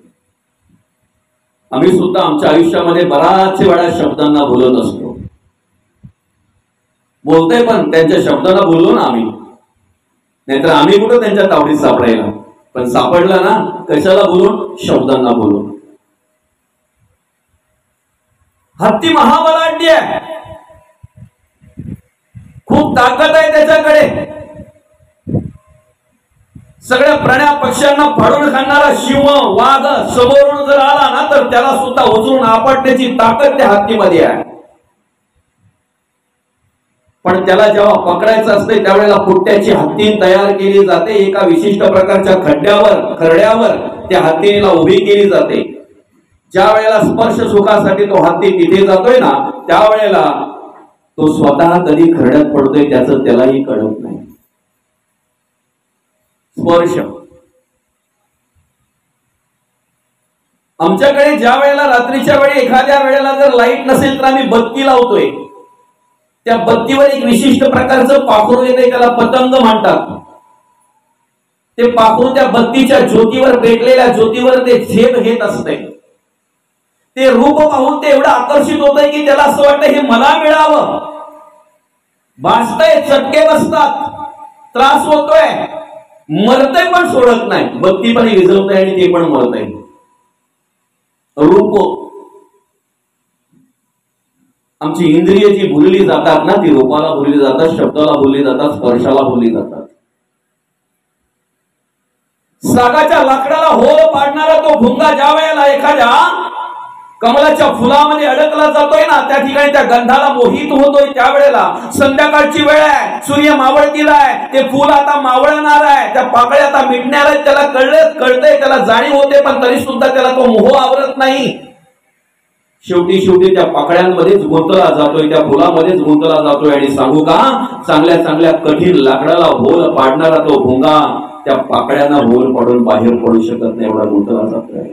आम्ही सुद्धा आमच्या आयुष्यामध्ये बराच वेळा शब्दांना बोलत असतो. बोलतोय पण त्यांच्या शब्दांना बोललो ना आम्ही, नाहीतर आम्ही कुठं त्यांच्या तावडीत सापडायला. पण सापडला ना कशाला बोलून? शब्दांना बोलून. हत्ती महाबलाढ्य आहे, खूप ताकद आहे त्याच्याकडे. सगळ्या प्राण्या पक्ष्यांना फाडून खाणारा सिंह, वाघ समोरून जर आला ना तर त्याला सुद्धा उचलून आपटण्याची ताकद त्या हत्तीमध्ये आहे. पण त्याला जेव्हा पकडायचं असते त्यावेळेला पुट्ट्याची हत्ती तयार केली जाते. एका विशिष्ट प्रकारच्या खरड्यावर त्या हत्तीला उभी केली जाते. ज्या वेळेला स्पर्श सुखासाठी तो हत्ती तिथे जातोय ना त्यावेळेला तो स्वतः कधी खरड्यात पडतोय त्याचं त्यालाही कळत नाही. स्पर्श. आमच्याकडे ज्या वेळेला रात्रीच्या वेळी एखाद्या वेळेला जर लाईट नसेल तर आम्ही बत्ती लावतोय. त्या बत्तीवर एक विशिष्ट प्रकारचं पाखरू येते, त्याला पतंग म्हणतात. ते पाखरू त्या बत्तीच्या ज्योतीवर, पेटलेल्या ज्योतीवर ते झेप घेत असते. ते रूप पाहून ते एवढं आकर्षित होतंय की त्याला असं वाटतं हे मला मिळावं. भासतंय, चटके बसतात, त्रास होतोय, मरतय पण सोडत नाही. बत्ती पण विझवतंय आणि ते पण मरतय. रूप. आमची इंद्रिय जी बोलली जातात ना ती रूपाला बोलली जातात, शब्दाला बोलली जातात, स्पर्शाला बोलली जातात. सागाच्या लाकडाला होल पाडणारा तो भुंगा ज्या वेळेला एखाद्या कमलाच्या फुलामध्ये अडकला जातोय ना त्या ठिकाणी त्या गंधाला मोहित होतोय. त्यावेळेला संध्याकाळची वेळ आहे, सूर्य मावळतीला आहे, ते फुल आता मावळणार आहे, त्या पाकळ्या आता मिटणार आहेत. त्याला कळतंय, त्याला जाणीव होते, पण तरी सुद्धा त्याला तो मोह आवरत नाही. शेवटी त्या पाकळ्यांमध्येच गुंतला जातोय, त्या फुलामध्येच गुंतला जातोय. आणि सांगू का, चांगल्या चांगल्या कठीण लाकडाला होल पाडणारा तो भुंगा त्या पाकळ्यांना होल पाडून बाहेर पडू शकत नाही, एवढा गुंतला जातोय.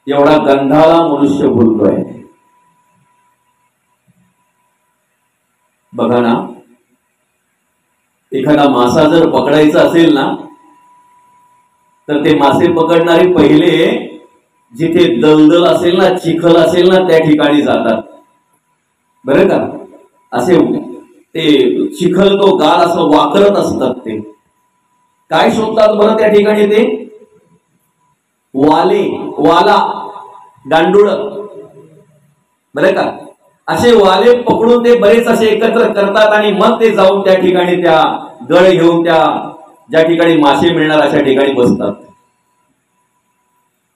एवढा गंधाला मनुष्य बोलतोय. बघा ना, एखादा मासा जर पकडायचा असेल ना तर ते मासे पकडणारे पहिले जिथे दलदल असेल ना, चिखल असेल ना त्या ठिकाणी जातात. बरं का, असे ते चिखल तो गाल असं वाकरत असतात. ते काय शोधतात बरं त्या ठिकाणी? ते वाला, गांडूळ. बरं का, असे वाले पकडून ते बरेच असे एकत्र करतात आणि मग ते जाऊन त्या ठिकाणी त्या गळ घेऊन त्या ज्या ठिकाणी मासे मिळणार अशा ठिकाणी बसतात.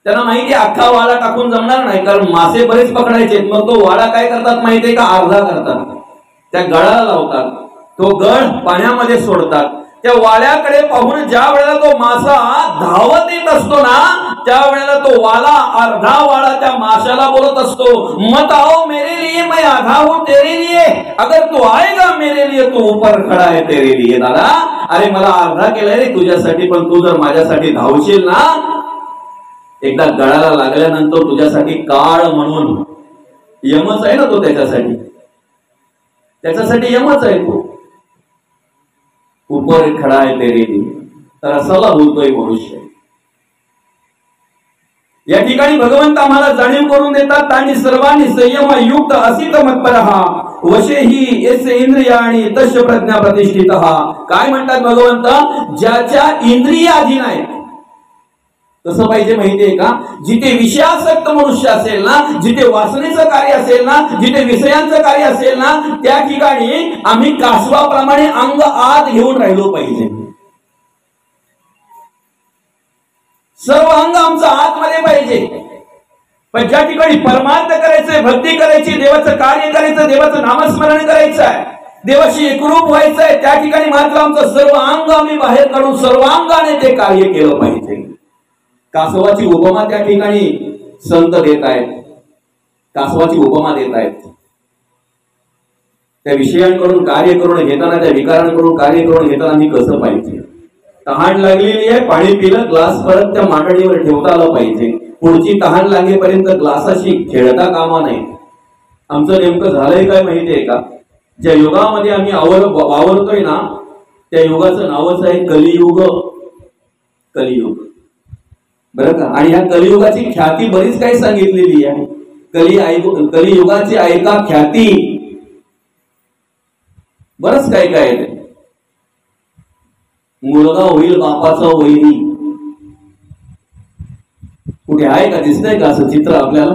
त्यांना माहिती अख्खा वाळा टाकून जमणार नाही, कारण मासे बरेच पकडायचे. मग तो वाळा काय करतात माहितीये का? अर्धा करतात, त्या गळाला लावतात, तो गळ पाण्यामध्ये सोडतात. त्या वाळ्याकडे पाहून ज्या वेळेला तो मासा धावत येत असतो ना त्यावेळेला तो वाला, अर्धा वाळा त्या माशाला बोलत असतो, मत आओ मेरे लिए, मैं आधा हूं तेरे लिए, अगर तू आएगा मेरे लिए तो ऊपर खड़ा है तेरे लिए. दादा, अरे मला अर्धा केलाय रे तुझ्यासाठी, पण तू जर माझ्यासाठी धावशील ना, एकदा गळाला लागल्यानंतर तुझ्यासाठी काळ म्हणून यमच आहे ना तो, त्याच्यासाठी यमच आहे तो. ऊपर खडा आहे तेरे लिए. तर असाला बोलतोय मनुष्य. या ठिकाणी भगवंत आम्हाला जाणीव करून देतात, आणि सर्वांनी संयम युक्त असित मत्परहा वशे ही यस्य इंद्रिया आणि तस्य प्रज्ञा प्रतिष्ठित. काय म्हणतात भगवंत? ज्याच्या इंद्रिय अधीन आहेत. कसं पाहिजे माहितीये का? जिथे विषयासक्त मनुष्य असेल ना, जिथे वासनेचं कार्य असेल ना, जिथे विषयांचं कार्य असेल ना, त्या ठिकाणी आम्ही कासवाप्रमाणे अंग आत घेऊन राहिलो पाहिजे. सर्व अंग आमचं आतमध्ये पाहिजे. पण ज्या ठिकाणी परमार्थ करायचंय, भक्ती करायची, देवाचं कार्य करायचं, देवाचं नामस्मरण करायचं आहे, देवाशी एकरूप व्हायचं आहे, त्या ठिकाणी मात्र आमचं सर्व अंग आम्ही बाहेर काढून सर्वांगाने ते कार्य केलं पाहिजे. कासवाची उपमा त्या ठिकाणी संत देत आहेत. कासवाची उपमा देत आहेत. त्या विषयांकडून कार्य करून घेताना, त्या विकारांकडून कार्य करून घेताना आम्ही कसं पाहिजे. तहान लागलेली आहे, पाणी पिलं, ग्लास परत त्या मांडणीवर ठेवता आलं पाहिजे. पुढची तहान लागेपर्यंत ग्लासाशी खेळता कामा नये. आमचं नेमकं झालंय काय माहितीये का? ज्या युगामध्ये आम्ही वावरतोय ना, त्या युगाचं नावच आहे कलियुग. कलियुग, बरं का? आणि ह्या कलियुगाची ख्याती बरीच काही सांगितलेली आहे. कलियुगाची ऐका ख्याती, बरंच काय काय आहे. मुलगा होईल बापाचा वैरी. कुठे आहे का? दिसतंय का असं चित्र आपल्याला?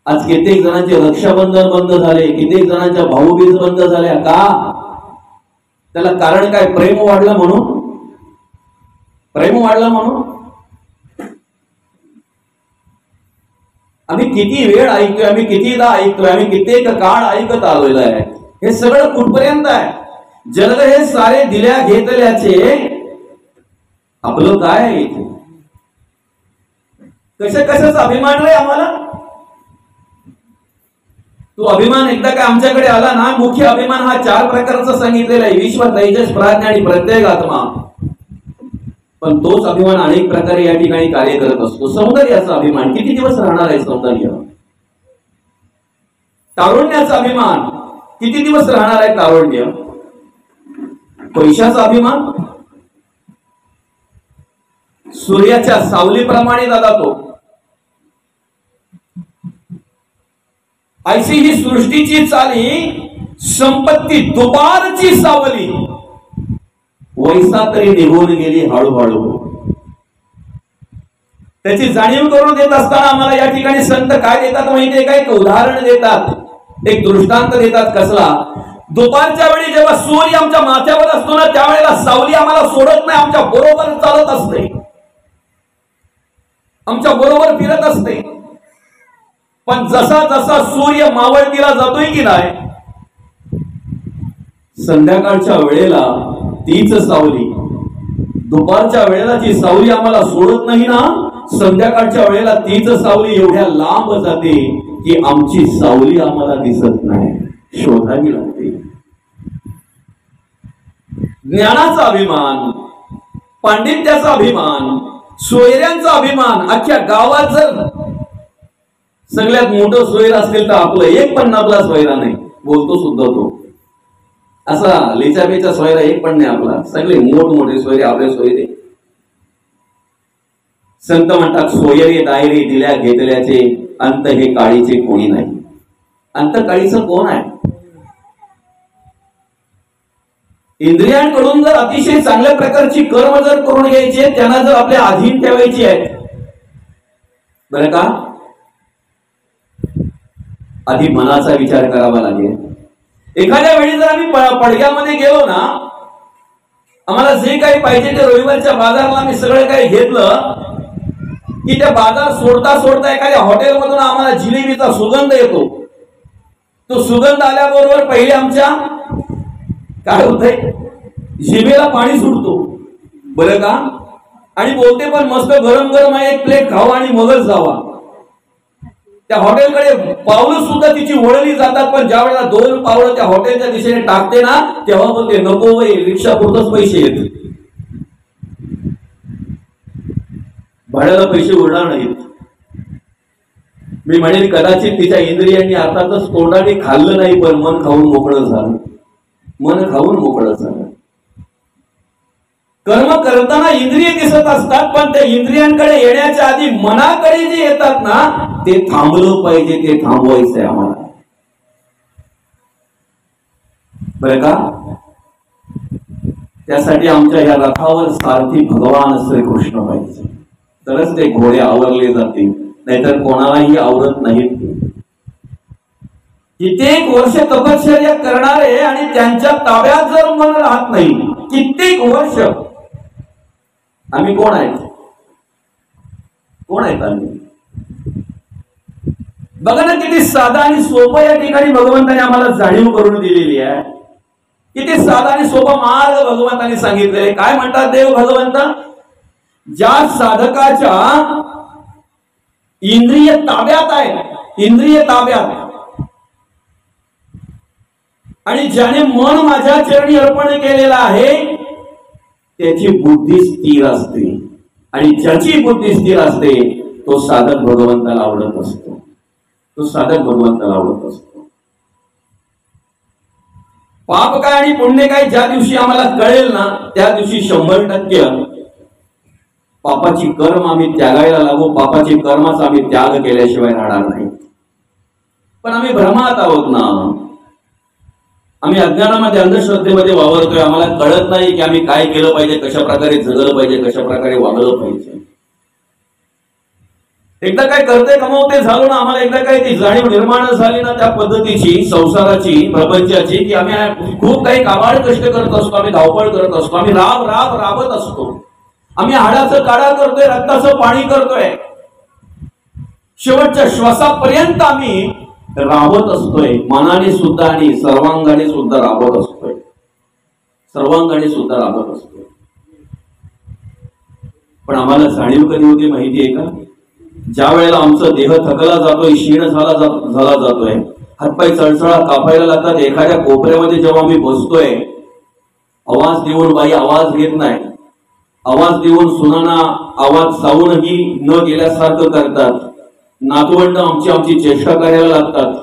आज कित्येक जणांचे रक्षाबंधन बंद झाले, कित्येक जणांच्या भाऊबीज बंद झाल्या. का? त्याला कारण काय? प्रेम वाढलं म्हणून. प्रेम वाढलं म्हणून. आम्ही किती वेळ ऐकतोय, आम्ही कितीदा ऐकतोय, आम्ही कित्येक काळ ऐकत आलेलो आहे. हे सगळं कुठपर्यंत आहे? जग हे सारे दिल्या घेतल्याचे आपलं काय आहे इथे? कशाचा अभिमान रे आम्हाला? तो अभिमान एकदा काय आमच्याकडे आला ना, मुख्य अभिमान हा 4 प्रकारचा सांगितलेला आहे: विश्व, तेजस, प्राज्ञा आणि प्रत्येक आत्मा. पण तोच अभिमान अनेक प्रकारे या ठिकाणी कार्य करत असतो. सौंदर्याचा अभिमान किती दिवस राहणार आहे? सौंदर्य. तारुण्याचा अभिमान किती दिवस राहणार आहे? तारुण्य. पैशाचा अभिमान सूर्याच्या सावलीप्रमाणे जातो. ऐशी ही सृष्टीची चाली, संपत्ती दुपारची सावली, वैसा तरी निघून गेली हळूहळू. त्याची जाणीव करून देत असताना आम्हाला या ठिकाणी संत काय देतात माहितीये का? एक उदाहरण देतात, एक दृष्टांत देतात. कसला? दुपारच्या वेळी जेव्हा सूर्य आमच्या माथ्यावर असतो ना, त्यावेळेला सावली आम्हाला सोडत नाही, आमच्या बरोबर चालत असते, आमच्या बरोबर फिरत असते. पण जसा जसा सूर्य मावळतीला जातोय की नाही, संध्याकाळच्या वेळेला तीच सावली, दुपारच्या वेळेला जी सावली आम्हाला सोडत नाही ना, संध्याकाळच्या वेळेला तीच सावली एवढ्या लांब जाते की आमची सावली आम्हाला दिसत नाही, शोधावी लागते. ज्ञानाचा अभिमान, पांडित्याचा अभिमान, सोयऱ्यांचा अभिमान. अख्ख्या गावात जर सगळ्यात मोठं सोयर असेल तर आपलं एक पण आपला सोयरा नाही, बोलतो सुद्धा तो असा लेचापेचा सोयरा एक पण नाही आपला. सगळे मोठमोठे सोयरे आपले सोयरे. संत म्हणतात, सोयरे दायरे दिल्या घेतल्याचे, अंत हे काळीचे कोणी नाही. अंत काळीचं कोण आहे? इंद्रियांकडून जर अतिशय चांगल्या प्रकारची कर्म जर करून घ्यायची, त्यांना जर आपल्या अधीन ठेवायची आहेत, बरं का, आधी मनाचा विचार करावा लागेल. एखाद्या वेळी जर आम्ही पडग्यामध्ये गेलो ना, आम्हाला जे काही पाहिजे ते रविवारच्या बाजारला आम्ही सगळं काही घेतलं की त्या बाजार सोडता सोडता एखाद्या हॉटेलमधून आम्हाला जिलेबीचा सुगंध येतो. तो सुगंध आल्याबरोबर पहिले आमच्या काय होतंय, जिभेला पाणी सुटतो, बरं का. आणि बोलते पण मस्त गरम गरम आहे, एक प्लेट खावा आणि मगच जावा. त्या हॉटेलकडे पावलं सुद्धा तिची वळली जातात, पण ज्या वेळेला 2 पावलं त्या हॉटेलच्या दिशेने टाकते ना, तेव्हा बोलते नको वय, रिक्षा पुरतच पैसे येते, भाड्याला पैसे उरणार नाहीत. मी म्हणेन कदाचित तिच्या इंद्रियांनी अर्थातच तोंडाने खाल्लं नाही, पण मन खाऊन मोकळं झालं, मन खाऊन मोकळं झालं. कर्म करताना इंद्रिय दिसत असतात, पण त्या इंद्रियांकडे येण्याच्या आधी मनाकडे जे येतात ना, ते थांबलं पाहिजे, ते थांबवायचंय आम्हाला, बरं का. त्यासाठी आमच्या या रथावर सारथी भगवान श्रीकृष्ण पाहिजे, तरच ते घोडे आवरले जातील, नाहीतर कोणालाही आवरत नाहीत. कित्येक वर्ष तपश्चर्या करणारे आणि त्यांच्या ताब्यात जर मन राहत नाही, कित्येक वर्ष, आम्ही कोण आहेत? कोण आहेत आम्ही? बघा ना, किती साधा आणि सोपं या ठिकाणी भगवंताने आम्हाला जाणीव करून दिलेली आहे. किती साधा आणि सोपा मार्ग भगवंताने सांगितलेले. काय म्हणतात देव भगवंत? ज्या साधकाच्या इंद्रिय ताब्यात आहे, इंद्रिय ताब्यात, आणि ज्याने मन माझ्या चरणी अर्पण केलेलं आहे, त्याची बुद्धी स्थिर असते, आणि ज्याची बुद्धी स्थिर असते तो साधक भगवंताला आवडत असतो, तो साधक भगवंताला आवडत असतो. पाप काय आणि पुण्य काय ज्या दिवशी आम्हाला कळेल ना, त्या दिवशी 100% पापाची कर्म आम्ही त्यागायला लागू. पापाची कर्माचा आम्ही त्याग केल्याशिवाय राहणार नाही. पण आम्ही भ्रमात आहोत ना, आम्ही अज्ञानामध्ये, अंधश्रद्धेमध्ये वावरतोय. आम्हाला कळत नाही की आम्ही काय केलं पाहिजे, कशा प्रकारे जगलं पाहिजे, कशा प्रकारे वागलं पाहिजे. एकदा काय करते कमवते झालो ना, आम्हाला एकदा काय ती जाणीव निर्माण झाली ना त्या पद्धतीची, संसाराची, प्रपंचाची, की आम्ही खूप काही काबाड कष्ट करत असतो, आम्ही धावपळ करत असतो, आम्ही राबत असतो, आम्ही हाडाचं काढा करतोय, रक्ताचं पाणी करतोय, शेवटच्या श्वासापर्यंत आम्ही राबत असतोय, मनाने सुद्धा आणि सर्वांगाने सुद्धा राबत असतोय, सर्वांगाने सुद्धा राबत असतोय. पण आम्हाला जाणीव कधी होती माहितीये का? ज्या वेळेला आमचा देह थकला जातोय, क्षीण झाला जातोय, हातपाय चळचळा कापायला लागतात, एखाद्या कोपऱ्यामध्ये जेव्हा आम्ही बसतोय, आवाज देऊन बाई आवाज घेत नाही, आवाज देऊन सुनाना आवाज सावूनही न गेल्यासारखं करतात, नातवंड आमची चेष्टा करायला लागतात,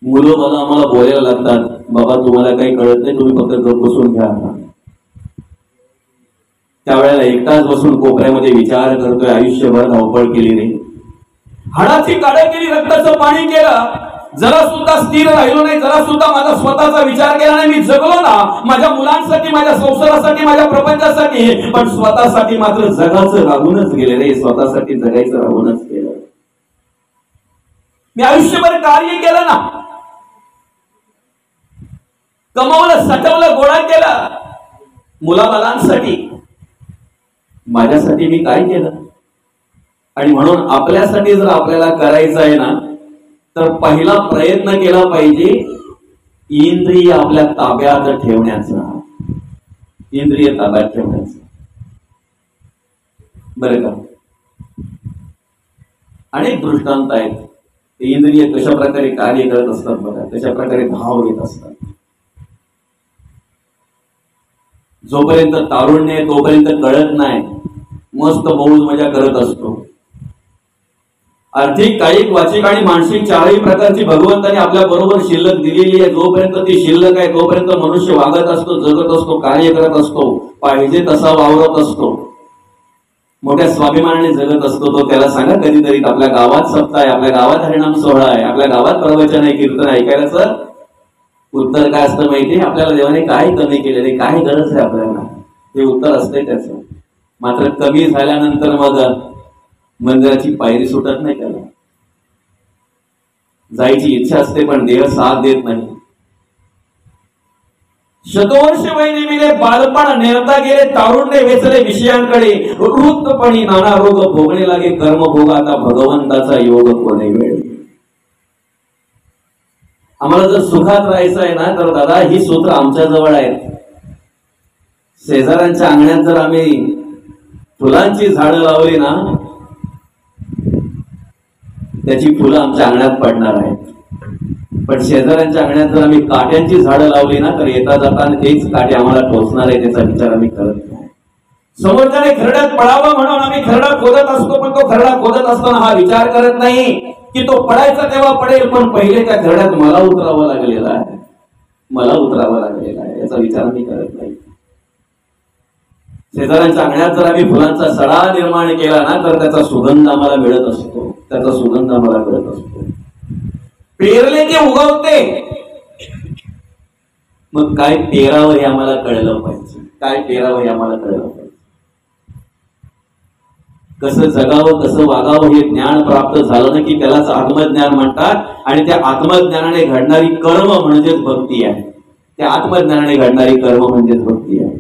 मुलं मला आम्हाला बोलायला लागतात, बाबा तुम्हाला काही कळत नाही, तुम्ही फक्त गप्प बसून घ्या. त्यावेळेला एकटाच बसून कोपऱ्यामध्ये विचार करतोय, आयुष्यभर धावपळ केली नाही, हाडाची काढा केली, रक्ताचं पाणी केलं, जरा सुद्धा स्थिर राहिलो नाही, जरा सुद्धा माझा स्वतःचा विचार केला नाही. मी जगलो ना माझ्या मुलांसाठी, माझ्या संसारासाठी, माझ्या प्रपंचासाठी, पण स्वतःसाठी मात्र जगाचं राहूनच गेले रे, स्वतःसाठी जगायचं राहूनच गेलं. मी आयुष्यभर कार्य केलं ना, कमवलं, साठवलं, गोळा केलं, मुलाबालांसाठी, माझ्यासाठी मी काय केलं? आणि म्हणून आपल्यासाठी जर आपल्याला करायचं आहे ना, तर पहिला प्रयत्न केला पाहिजे इंद्रिय आपल्या ताब्यात ठेवण्याचा, इंद्रिय ताब्यात ठेवण्याचा, बरं का. अनेक दृष्टांत आहेत, इंद्रिय कशा प्रकारे कार्य करत असतात बघा, कशा प्रकारे धाव घेत असतात. जोपर्यंत तारुण्य आहे तोपर्यंत कळत नाही, मस्त मौज मजा करत असतो. आर्थिक, कायिक, वाचिक आणि मानसिक चारही प्रकारची भगवंताने आपल्या बरोबर शिल्लक दिलेली आहे. जोपर्यंत ती शिल्लक आहे तोपर्यंत मनुष्य वागत असतो, जगत असतो, कार्य करत असतो, पाहिजे तसा वावरत असतो, मोठ्या स्वाभिमानाने जगत असतो. तो त्याला सांगा कधीतरी आपल्या गावात सप्ताह आहे, आपल्या गावात हरिनाम सोहळा आहे, आपल्या गावात प्रवचन आहे, कीर्तन ऐकायला, सर उत्तर काय असतं माहितीये? आपल्याला देवाने काय कमी केलेले, काय गरज आहे आपल्याला, हे उत्तर असतंय त्याचं. मात्र कमी झाल्यानंतर मग मंदिराची पायरी सुटत नाही, त्याला जायची इच्छा असते पण देह साथ देत नाही. शतवर्ष वय नेमिले, बालपण नेरता गेले, तारुण्य वेचले विषयांकडे, वृद्धपणी नाना रोग भोगणे लागे, कर्म भोग आता भगवंताचा योग कोणे वेळ. आम्हाला जर सुखात राहायचं आहे ना, तर दादा ही सूत्र आमच्या जवळ आहेत. शेजाऱ्यांच्या अंगणात जर आम्ही फुलांची झाडं लावली ना, त्याची फुलं आमच्या अंगणात पडणार आहेत. पण शेजाऱ्यांच्या अंगणात जर आम्ही काट्यांची झाडं लावली ना, तर येता जाताना तेच काटे आम्हाला टोचणार आहे, त्याचा विचार आम्ही करत नाही. समोरच्याने खरड्यात पडावं म्हणून आम्ही खरडा खोदत असतो, पण तो खरडा खोदत असताना हा विचार करत नाही की तो पडायचा तेव्हा पडेल, पण पहिले त्या खरड्यात मला उतरावं लागलेला आहे, मला उतरावं लागलेला आहे, याचा विचार आम्ही करत नाही. शेजाऱ्यांच्या अंगणात जर आम्ही फुलांचा सडा निर्माण केला ना तर त्याचा सुगंध आम्हाला मिळत असतो, त्याचा सुगंध आम्हाला मिळत असतो. पेरले ते उगवते. मग काय पेरावं हे आम्हाला कळलं पाहिजे, काय पेरावं हे आम्हाला कळलं पाहिजे. कसं जगावं, कसं वागावं हे ज्ञान प्राप्त झालं ना की त्यालाच आत्मज्ञान म्हणतात. आणि त्या आत्मज्ञानाने घडणारी कर्म म्हणजेच भक्ती आहे. त्या आत्मज्ञानाने घडणारी कर्म म्हणजेच भक्ती आहे.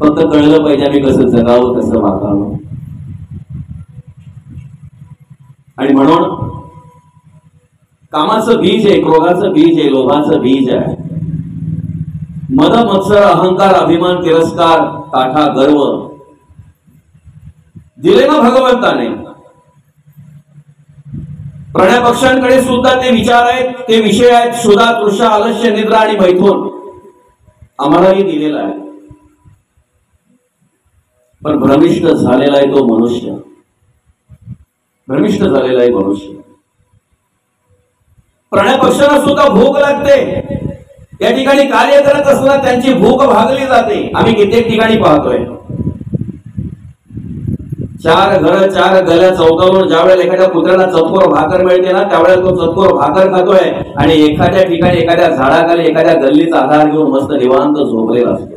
फक्त कळलं पाहिजे आम्ही कसं जगावं, कसं वागावं. आणि म्हणून कामाचं बीज आहे, क्रोधाचं बीज आहे, लोभाचं बीज आहे. मद मत्सर अहंकार अभिमान तिरस्कार ताठा गर्व दिले ना भगवंताने. प्राण्या पक्ष्यांकडे सुद्धा ते विचार आहेत, ते विषय आहेत. क्षुधा तृषा आलस्य निद्रा आणि मैथुन आम्हालाही दिलेला आहे. पण भ्रमिष्ट झालेला आहे तो मनुष्य, भ्रमिष्ट झालेला आहे मनुष्य. प्राण्या पक्ष्यांना सुद्धा भूक लागते. या ठिकाणी कार्य करत असताना त्यांची भूक भागली जाते. आम्ही कित्येक ठिकाणी पाहतोय. चार घर चार गल्या चौकावरून ज्या वेळेला एखाद्या कुत्र्याला चतकोर भाकर मिळते ना त्यावेळेला तो चतकोर भाकर खातोय आणि एखाद्या ठिकाणी एखाद्या झाडाखाली एखाद्या गल्लीचा आधार घेऊन मस्त निवांत झोपलेला असतो.